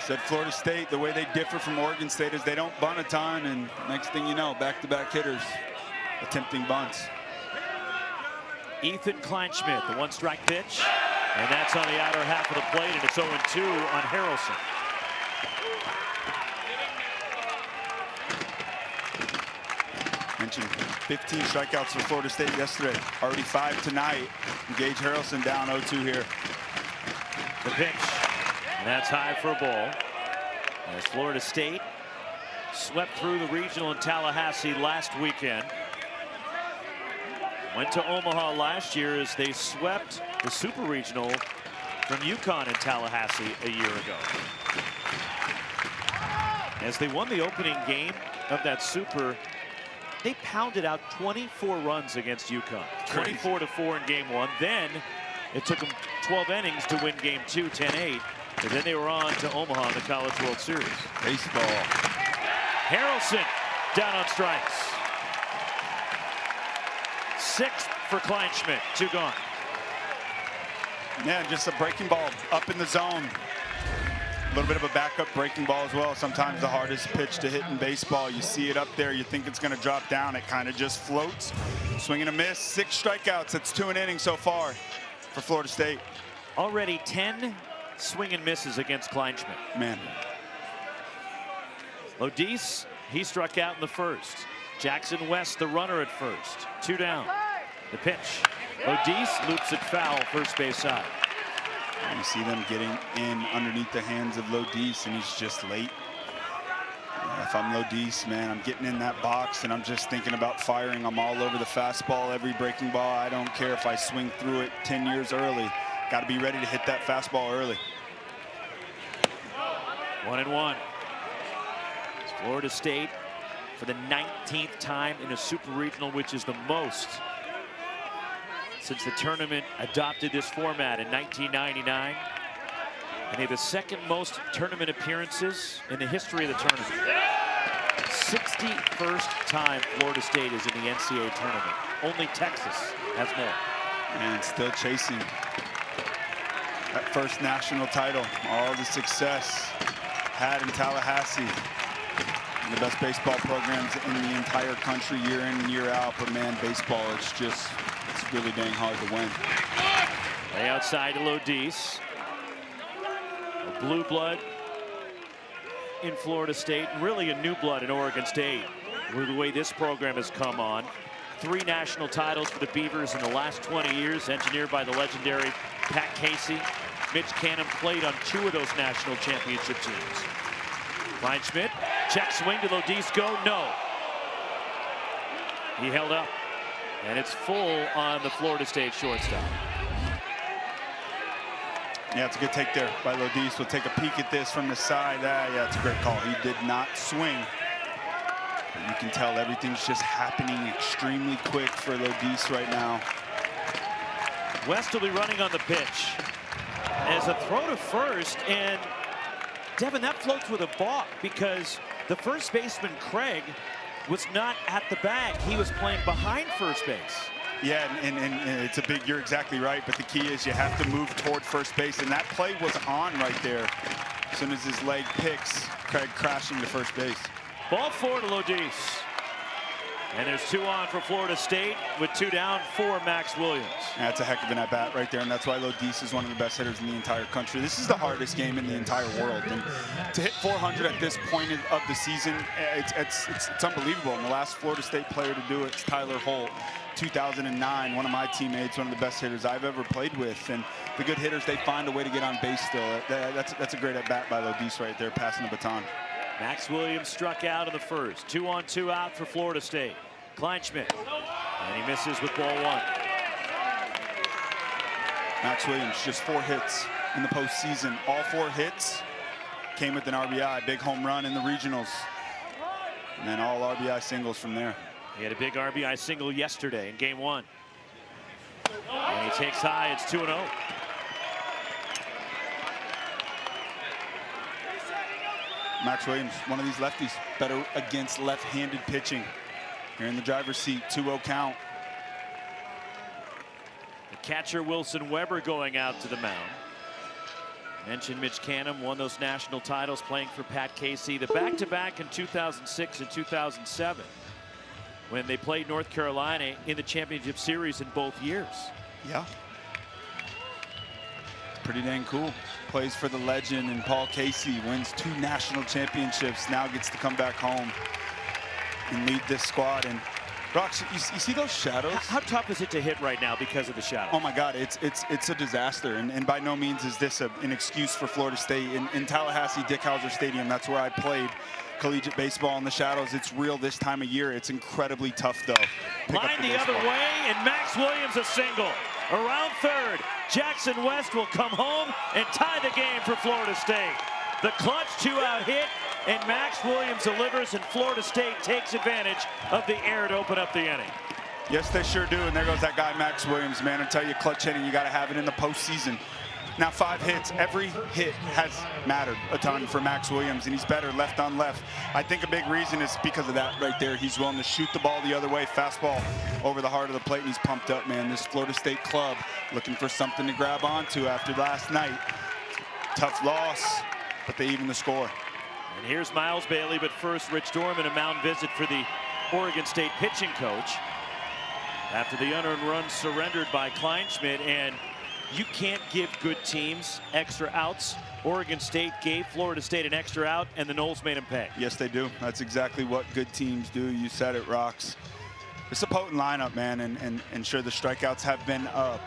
Said Florida State, the way they differ from Oregon State is they don't bunt a ton, and next thing you know, back-to-back hitters attempting bunts. Ethan Kleinschmidt, the one-strike pitch, and that's on the outer half of the plate, and it's 0-2 on Harrelson. Mentioned 15 strikeouts for Florida State yesterday. Already 5 tonight. Gage Harrelson down 0-2 here. The pitch, and that's high for a ball. As Florida State swept through the regional in Tallahassee last weekend. Went to Omaha last year as they swept the Super Regional from UConn in Tallahassee a year ago. As they won the opening game of that Super, they pounded out 24 runs against UConn. 24-4 in game 1. Then it took them 12 innings to win game 2, 10-8. And then they were on to Omaha in the College World Series. Baseball. Harrelson down on strikes. 6th for Kleinschmidt, 2 gone. Yeah, just a breaking ball up in the zone. A little bit of a backup breaking ball as well. Sometimes the hardest pitch to hit in baseball. You see it up there, you think it's going to drop down. It kind of just floats. Swing and a miss, 6 strikeouts. That's 2 an inning so far for Florida State. Already 10 swing and misses against Kleinschmidt. Man. Lodis, he struck out in the first. Jackson West, the runner at first. 2 down. The pitch. Lodis loops it foul, first base side. You see them getting in underneath the hands of Lodis, and he's just late. If I'm Lodis, man, I'm getting in that box, and I'm just thinking about firing. I'm all over the fastball, every breaking ball. I don't care if I swing through it 10 years early. Got to be ready to hit that fastball early. 1-1. It's Florida State for the 19th time in a Super Regional, which is the most since the tournament adopted this format in 1999. And they have the 2nd most tournament appearances in the history of the tournament. 61st time Florida State is in the NCAA tournament. Only Texas has more. And still chasing that first national title. All the success had in Tallahassee. The best baseball programs in the entire country year in and year out. But man, baseball, it's really dang hard to win. Way outside to Lodis. A blue blood in Florida State, really a new blood in Oregon State. With the way this program has come on. 3 national titles for the Beavers in the last 20 years, engineered by the legendary Pat Casey. Mitch Canham played on 2 of those national championship teams. Kleinschmidt, check swing to Lodis, go, no. He held up, and it's full on the Florida State shortstop. Yeah, it's a good take there by Lodis. We'll take a peek at this from the side. Yeah, it's a great call. He did not swing. But you can tell everything's just happening extremely quick for Lodis right now. West will be running on the pitch. As a throw to first, and Devin, that floats with a balk because the first baseman, Craig, was not at the bag. He was playing behind first base. Yeah, and it's a big, you're exactly right, but the key is you have to move toward first base, and that play was on right there. As soon as his leg picks, Craig crashing to first base. Ball 4 to Lodis. And there's 2 on for Florida State with 2 down for Max Williams. That's a heck of an at-bat right there, and that's why Lodis is one of the best hitters in the entire country. This is the hardest game in the entire world, and to hit 400 at this point of the season, it's unbelievable. And the last Florida State player to do it is Tyler Holt, 2009, one of my teammates, one of the best hitters I've ever played with. And the good hitters, they find a way to get on base still. That's a great at-bat by Lodis right there, passing the baton. Max Williams struck out in the first. 2 on 2 out for Florida State. Kleinschmidt, and he misses with ball 1. Max Williams, just 4 hits in the postseason. All 4 hits came with an RBI, big home run in the regionals. And then all RBI singles from there. He had a big RBI single yesterday in game 1. And he takes high, it's 2-0. Max Williams, one of these lefties, better against left-handed pitching. Here in the driver's seat, 2-0 count. The catcher Wilson Weber going out to the mound. Mentioned Mitch Canham won those national titles playing for Pat Casey. The back-to-back in 2006 and 2007 when they played North Carolina in the championship series in both years. Yeah. Pretty dang cool. Plays for the legend, and Paul Casey wins 2 national championships. Now gets to come back home and lead this squad. And Rox, you see those shadows? How tough is it to hit right now because of the shadows? Oh my God, it's a disaster. And by no means is this an excuse for Florida State. In Tallahassee, Dick Howser Stadium, that's where I played collegiate baseball in the shadows. It's real this time of year. It's incredibly tough though. Line the other way, and Max Williams a single. Around third, Jackson West will come home and tie the game for Florida State. The clutch 2-out hit, and Max Williams delivers, and Florida State takes advantage of the air to open up the inning. Yes, they sure do. And there goes that guy, Max Williams, man. I tell you, clutch hitting, you got to have it in the postseason. Now 5 hits. Every hit has mattered a ton for Max Williams, and he's better left on left. I think a big reason is because of that right there. He's willing to shoot the ball the other way, fastball over the heart of the plate, and he's pumped up, man. This Florida State club looking for something to grab onto after last night. Tough loss, but they even the score. And here's Miles Bailey, but first Rich Dorman, a mound visit for the Oregon State pitching coach after the unearned run surrendered by Kleinschmidt. And you can't give good teams extra outs. Oregon State gave Florida State an extra out, and the Noles made them pay. Yes, they do. That's exactly what good teams do. You said it, Rox. It's a potent lineup, man, and sure, the strikeouts have been up,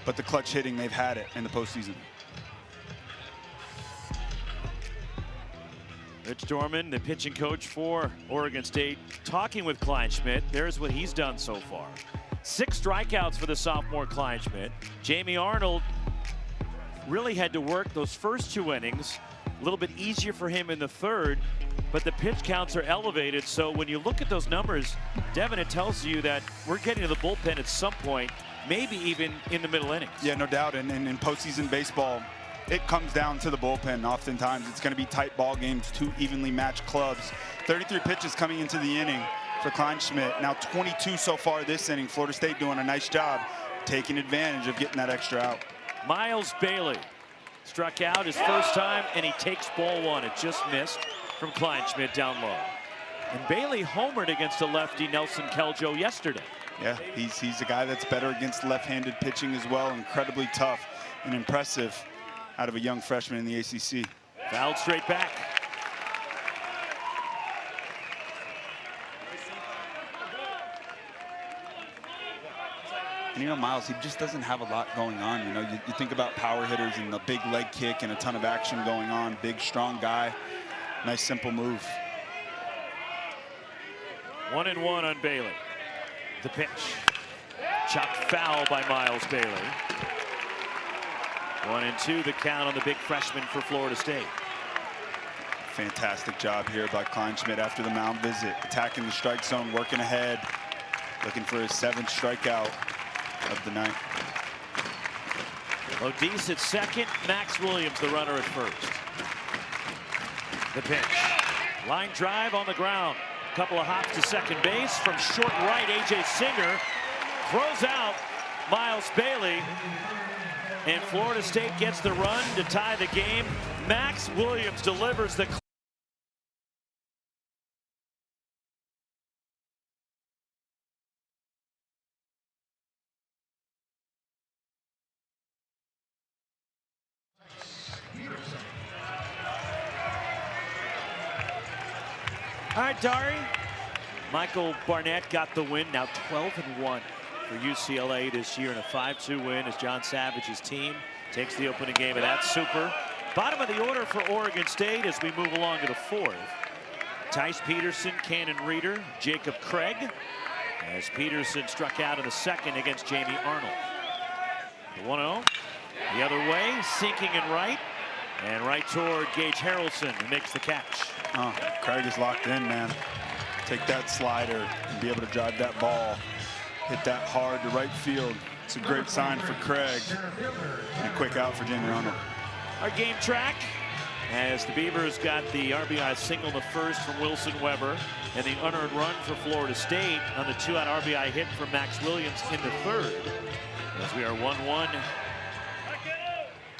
but the clutch hitting, they've had it in the postseason. Rich Dorman, the pitching coach for Oregon State, talking with Kleinschmidt. There's what he's done so far. 6 strikeouts for the sophomore Kleinschmidt. Jamie Arnold really had to work those first 2 innings. A little bit easier for him in the third, but the pitch counts are elevated. So when you look at those numbers, Devin, it tells you that we're getting to the bullpen at some point, maybe even in the middle innings. Yeah, no doubt. And in postseason baseball, it comes down to the bullpen. Oftentimes, it's going to be tight ball games, 2 evenly matched clubs. 33 pitches coming into the inning for Kleinschmidt. Now 22 so far this inning. Florida State doing a nice job taking advantage of getting that extra out. Miles Bailey struck out his first time, and he takes ball 1. It just missed from Kleinschmidt down low. And Bailey homered against a lefty, Nelson Keljo, yesterday. Yeah, he's a guy that's better against left-handed pitching as well. Incredibly tough and impressive out of a young freshman in the ACC. Fouled straight back. And you know, Miles, he just doesn't have a lot going on. You know, you think about power hitters and the big leg kick and a ton of action going on. Big, strong guy. Nice, simple move. 1-1 on Bailey. The pitch. Chopped foul by Miles Bailey. 1-2 the count on the big freshman for Florida State. Fantastic job here by Kleinschmidt after the mound visit. Attacking the strike zone, working ahead. Looking for his 7th strikeout of the night. Lodis at second. Max Williams, the runner, at first. The pitch. Line drive on the ground. A couple of hops to second base. From short right, A.J. Singer throws out Miles Bailey. And Florida State gets the run to tie the game. Max Williams delivers the. All right, Dari. Michael Barnett got the win. Now 12-1 for UCLA this year in a 5-2 win as John Savage's team takes the opening game of that super. Bottom of the order for Oregon State as we move along to the 4th. Tice Peterson, Cannon Reeder, Jacob Craig, as Peterson struck out in the 2nd against Jamie Arnold. The 1-0, the other way, sinking in right, and right toward Gage Harrelson, who makes the catch. Oh, Craig is locked in, man. Take that slider and be able to drive that ball. Hit that hard to right field. It's a great sign for Craig. And a quick out for Jamie Arnold. Our game track as the Beavers got the RBI single in the 1st from Wilson Weber and the unearned run for Florida State on the 2-out RBI hit from Max Williams in the 3rd. As we are 1-1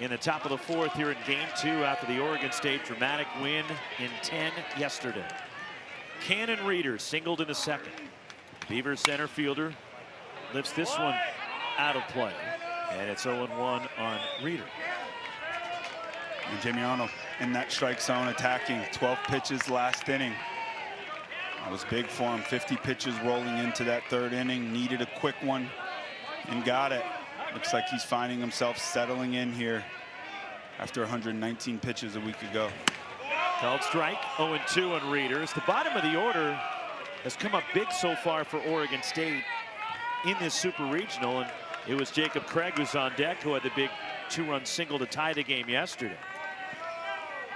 in the top of the 4th here in game 2 after the Oregon State dramatic win in 10 yesterday. Cannon Reeder singled in the 2nd. Beavers center fielder lifts this one out of play, and it's 0-1 on Reeder. And Jamie Arnold in that strike zone attacking. 12 pitches last inning. That was big for him. 50 pitches rolling into that 3rd inning. Needed a quick one and got it. Looks like he's finding himself settling in here after 119 pitches a week ago. Called strike. 0-2 on Reeder. The bottom of the order has come up big so far for Oregon State in this Super Regional, and it was Jacob Craig who's on deck, who had the big 2-run single to tie the game yesterday.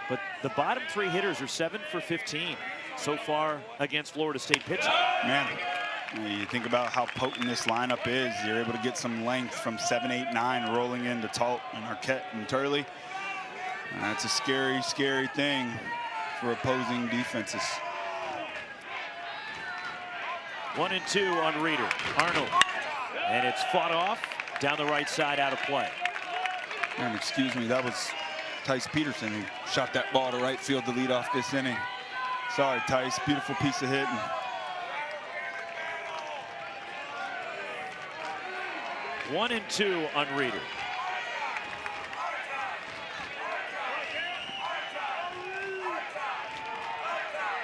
But the bottom 3 hitters are 7 for 15 so far against Florida State pitching. Man, you think about how potent this lineup is. You're able to get some length from 7, 8, 9 rolling into Talt and Arquette and Turley. That's a scary, scary thing for opposing defenses. 1-2 on Reeder. Arnold, and it's fought off down the right side, out of play. And excuse me, that was Tice Peterson who shot that ball to right field to lead off this inning. Sorry, Tice. Beautiful piece of hitting. One and 2 on Reeder.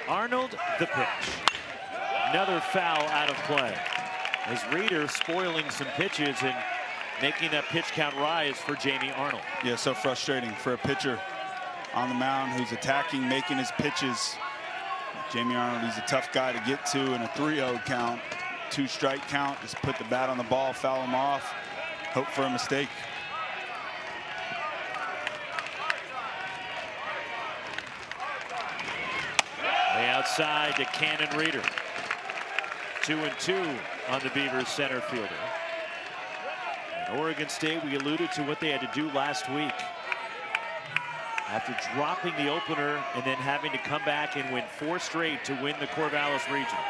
Arnold, the pitch. Another foul out of play. As Reeder spoiling some pitches and making that pitch count rise for Jamie Arnold. Yeah, so frustrating for a pitcher on the mound who's attacking, making his pitches. Jamie Arnold, he's a tough guy to get to in a 3-0 count. 2-strike count, just put the bat on the ball, foul him off, hope for a mistake. Way outside to Cannon Reeder. 2-2 on the Beavers center fielder. And Oregon State, we alluded to what they had to do last week. After dropping the opener and then having to come back and win 4 straight to win the Corvallis regional.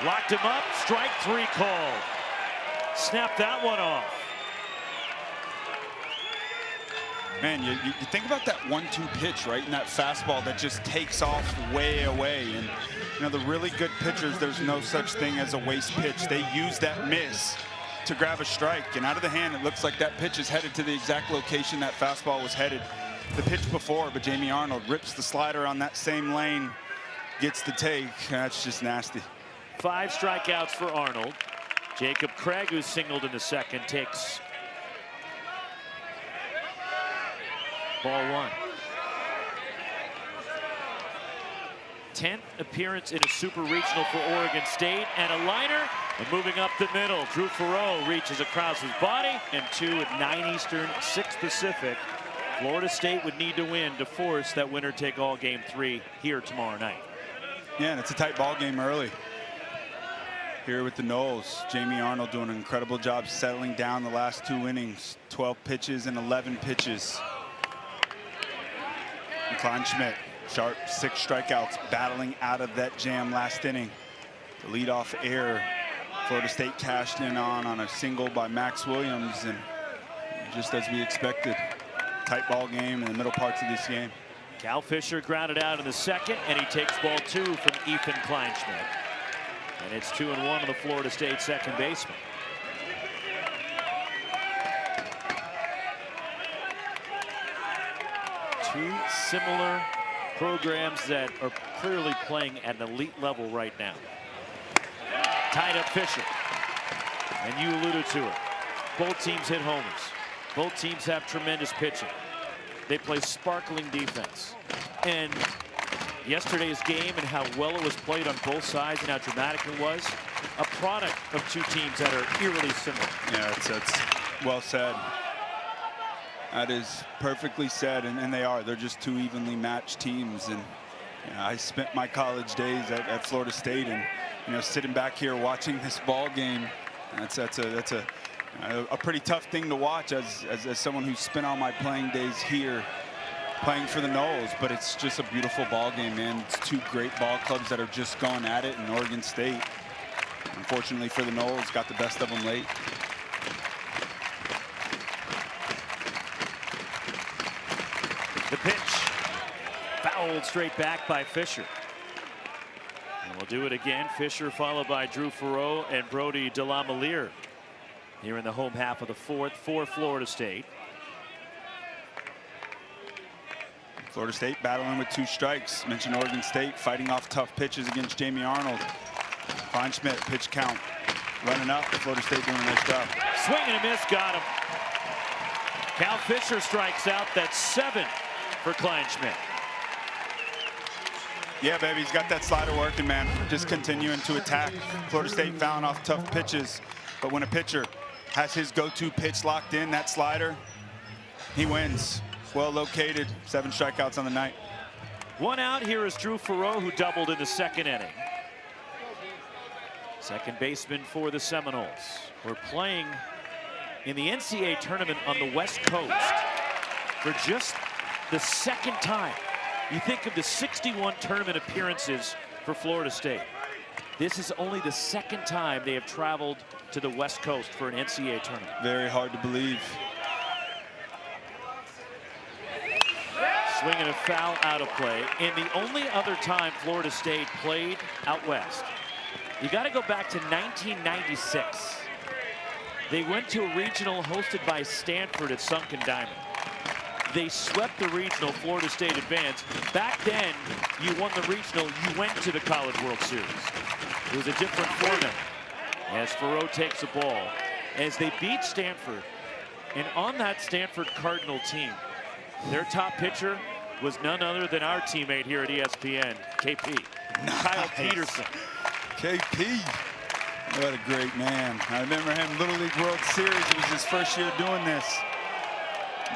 Locked him up, strike 3 called. Snapped that one off. Man, you think about that 1-2 pitch, right? And that fastball that just takes off way away. And, you know, the really good pitchers, there's no such thing as a waste pitch. They use that miss to grab a strike. And out of the hand, it looks like that pitch is headed to the exact location that fastball was headed the pitch before. But Jamie Arnold rips the slider on that same lane, gets the take. That's just nasty. 5 strikeouts for Arnold. Jacob Craig, who singled in the 2nd, takes ball 1. 10th appearance in a super regional for Oregon State, and a liner, and moving up the middle. Drew Farreau reaches across his body, and 2 at 9 Eastern, 6 Pacific. Florida State would need to win to force that winner-take-all game 3 here tomorrow night. Yeah, and it's a tight ball game early here with the Noles. Jamie Arnold doing an incredible job settling down the last 2 innings. 12 pitches and 11 pitches. And Kleinschmidt, sharp 6 strikeouts, battling out of that jam last inning. The leadoff error Florida State cashed in on a single by Max Williams, and just as we expected, tight ball game in the middle parts of this game. Cal Fisher grounded out in the 2nd, and he takes ball 2 from Ethan Kleinschmidt. And it's 2-1 on the Florida State second baseman. Two similar programs that are clearly playing at an elite level right now. Tied up Fisher. And you alluded to it. Both teams hit homers. Both teams have tremendous pitching. They play sparkling defense. And yesterday's game and how well it was played on both sides and how dramatic it was, a product of 2 teams that are eerily similar. Yeah, it's well said. That is perfectly said, and they are. They're just 2 evenly matched teams. And you know, I spent my college days at Florida State, and you know, sitting back here watching this ball game, that's a pretty tough thing to watch as someone who spent all my playing days here playing for the Noles. But it's just a beautiful ball game, man. It's 2 great ball clubs that are just going at it, and Oregon State, unfortunately for the Noles, got the best of them late. The pitch fouled straight back by Fisher. And we'll do it again. Fisher followed by Drew Farreau and Brody DeLaMeliere here in the home half of the fourth for Florida State. Florida State battling with 2 strikes. Mentioned Oregon State fighting off tough pitches against Jamie Arnold. Kleinschmidt, pitch count. Running up. Florida State doing a nice job. Swing and a miss, got him. Cal Fisher strikes out. That's 7 for Kleinschmidt. Yeah, baby, he's got that slider working, man. Just continuing to attack. Florida State fouling off tough pitches. But when a pitcher has his go-to pitch locked in, that slider, he wins. Well located. 7 strikeouts on the night. 1 out. Here is Drew Farreau, who doubled in the 2nd inning. Second baseman for the Seminoles. We're playing in the NCAA tournament on the West Coast for just the 2nd time. You think of the 61 tournament appearances for Florida State. This is only the 2nd time they have traveled to the West Coast for an NCAA tournament. Very hard to believe. Swing and a foul out of play. And the only other time Florida State played out west, you got to go back to 1996. They went to a regional hosted by Stanford at Sunken Diamond. They swept the regional. Florida State advanced. Back then, you won the regional, you went to the College World Series. It was a different format. As Farreau takes the ball, as they beat Stanford, and on that Stanford Cardinal team, their top pitcher was none other than our teammate here at ESPN, KP. Nice. Kyle Peterson. KP. What a great man. I remember him Little League World Series. It was his first year doing this.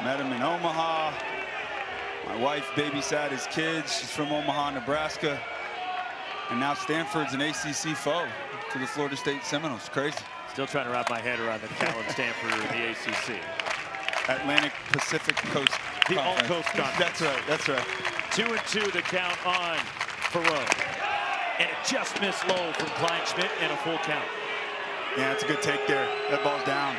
Met him in Omaha. My wife babysat his kids. She's from Omaha, Nebraska. And now Stanford's an ACC foe to the Florida State Seminoles. Crazy. Still trying to wrap my head around the Cal and Stanford in the ACC. Atlantic Pacific Coast. The All-Coast Conference. That's right. That's right. 2-2 the count on Farreau. And it just missed low from Kleinschmidt and a full count. Yeah, that's a good take there. That ball's down.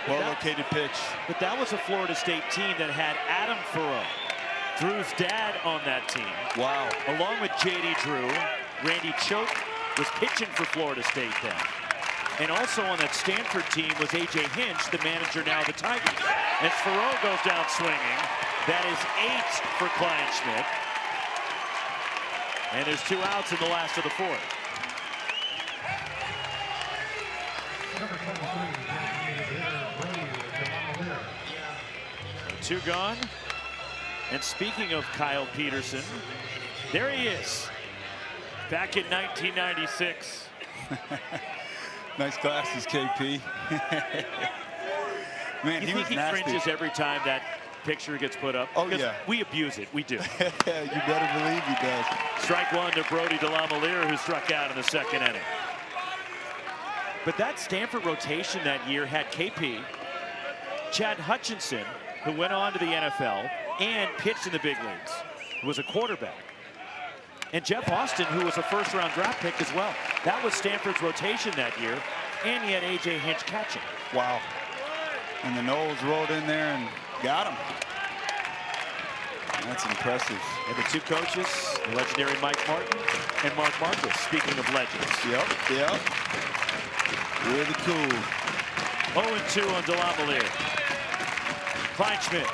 Well-located pitch. But that was a Florida State team that had Adam Farreau, Drew's dad, on that team. Wow. Along with J.D. Drew, Randy Choate was pitching for Florida State then. And also on that Stanford team was A.J. Hinch, the manager now of the Tigers. As Farreau goes down swinging, that is 8 for Kleinschmidt. And there's 2 outs in the last of the 4th. So 2 gone. And speaking of Kyle Peterson, there he is. Back in 1996. Nice glasses, KP. Man, he fringes every time that picture gets put up? Oh, yeah. We abuse it. We do. You better believe he does. Strike 1 to Brody DeLaMeliere, who struck out in the 2nd inning. But that Stanford rotation that year had KP, Chad Hutchinson, who went on to the NFL and pitched in the big leagues, who was a quarterback, and Jeff Austin, who was a first-round draft pick as well. That was Stanford's rotation that year, and he had A.J. Hinch catching. Wow. And the Knowles rolled in there and got him. That's impressive. And the 2 coaches, the legendary Mike Martin and Mark Marcus, speaking of legends. Yep. Really cool. 0-2 on DeLaMeliere. Kleinschmidt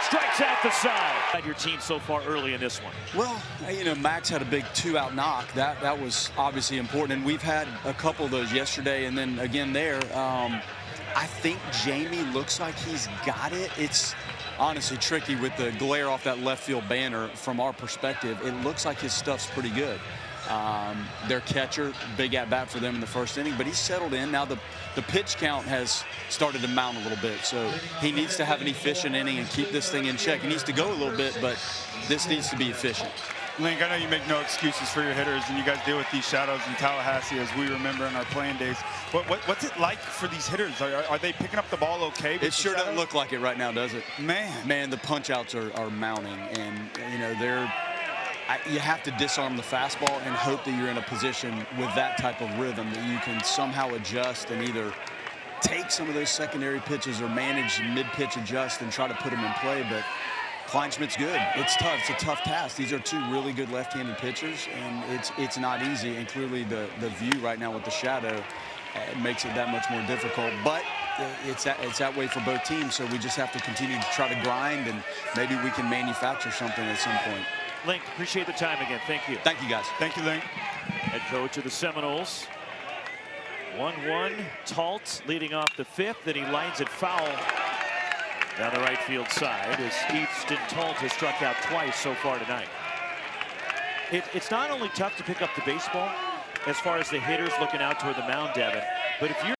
strikes out the side. Your team so far early in this one. Well, you know, Max had a big 2-out knock. That was obviously important, and we've had a couple of those yesterday, and then again there. I think Jamie looks like he's got it. It's honestly tricky with the glare off that left field banner. From our perspective, it looks like his stuff's pretty good. Their catcher, big at bat for them in the 1st inning, but he's settled in. Now the pitch count has started to mount a little bit, so he needs to have an efficient inning and keep this thing in check. He needs to go a little bit, but this needs to be efficient. Link, I know you make no excuses for your hitters, and you guys deal with these shadows in Tallahassee, as we remember in our playing days. What's it like for these hitters? Are they picking up the ball okay? It sure doesn't look like it right now, does it? Man, the punch-outs are mounting, and you know you have to disarm the fastball and hope that you're in a position with that type of rhythm that you can somehow adjust and either take some of those secondary pitches or manage mid-pitch adjust and try to put them in play. But Kleinschmidt's good. It's tough. It's a tough task. These are two really good left-handed pitchers, and it's not easy. And clearly the view right now with the shadow makes it that much more difficult. But it's that way for both teams, so we just have to continue to try to grind, and maybe we can manufacture something at some point. Link, appreciate the time again. Thank you. Thank you, guys. Thank you, Link. Head coach of the Seminoles. 1-1, Talt leading off the fifth, and he lines it foul down the right field side as Easton Talt has struck out twice so far tonight. It's not only tough to pick up the baseball as far as the hitters looking out toward the mound, Devin, but if you're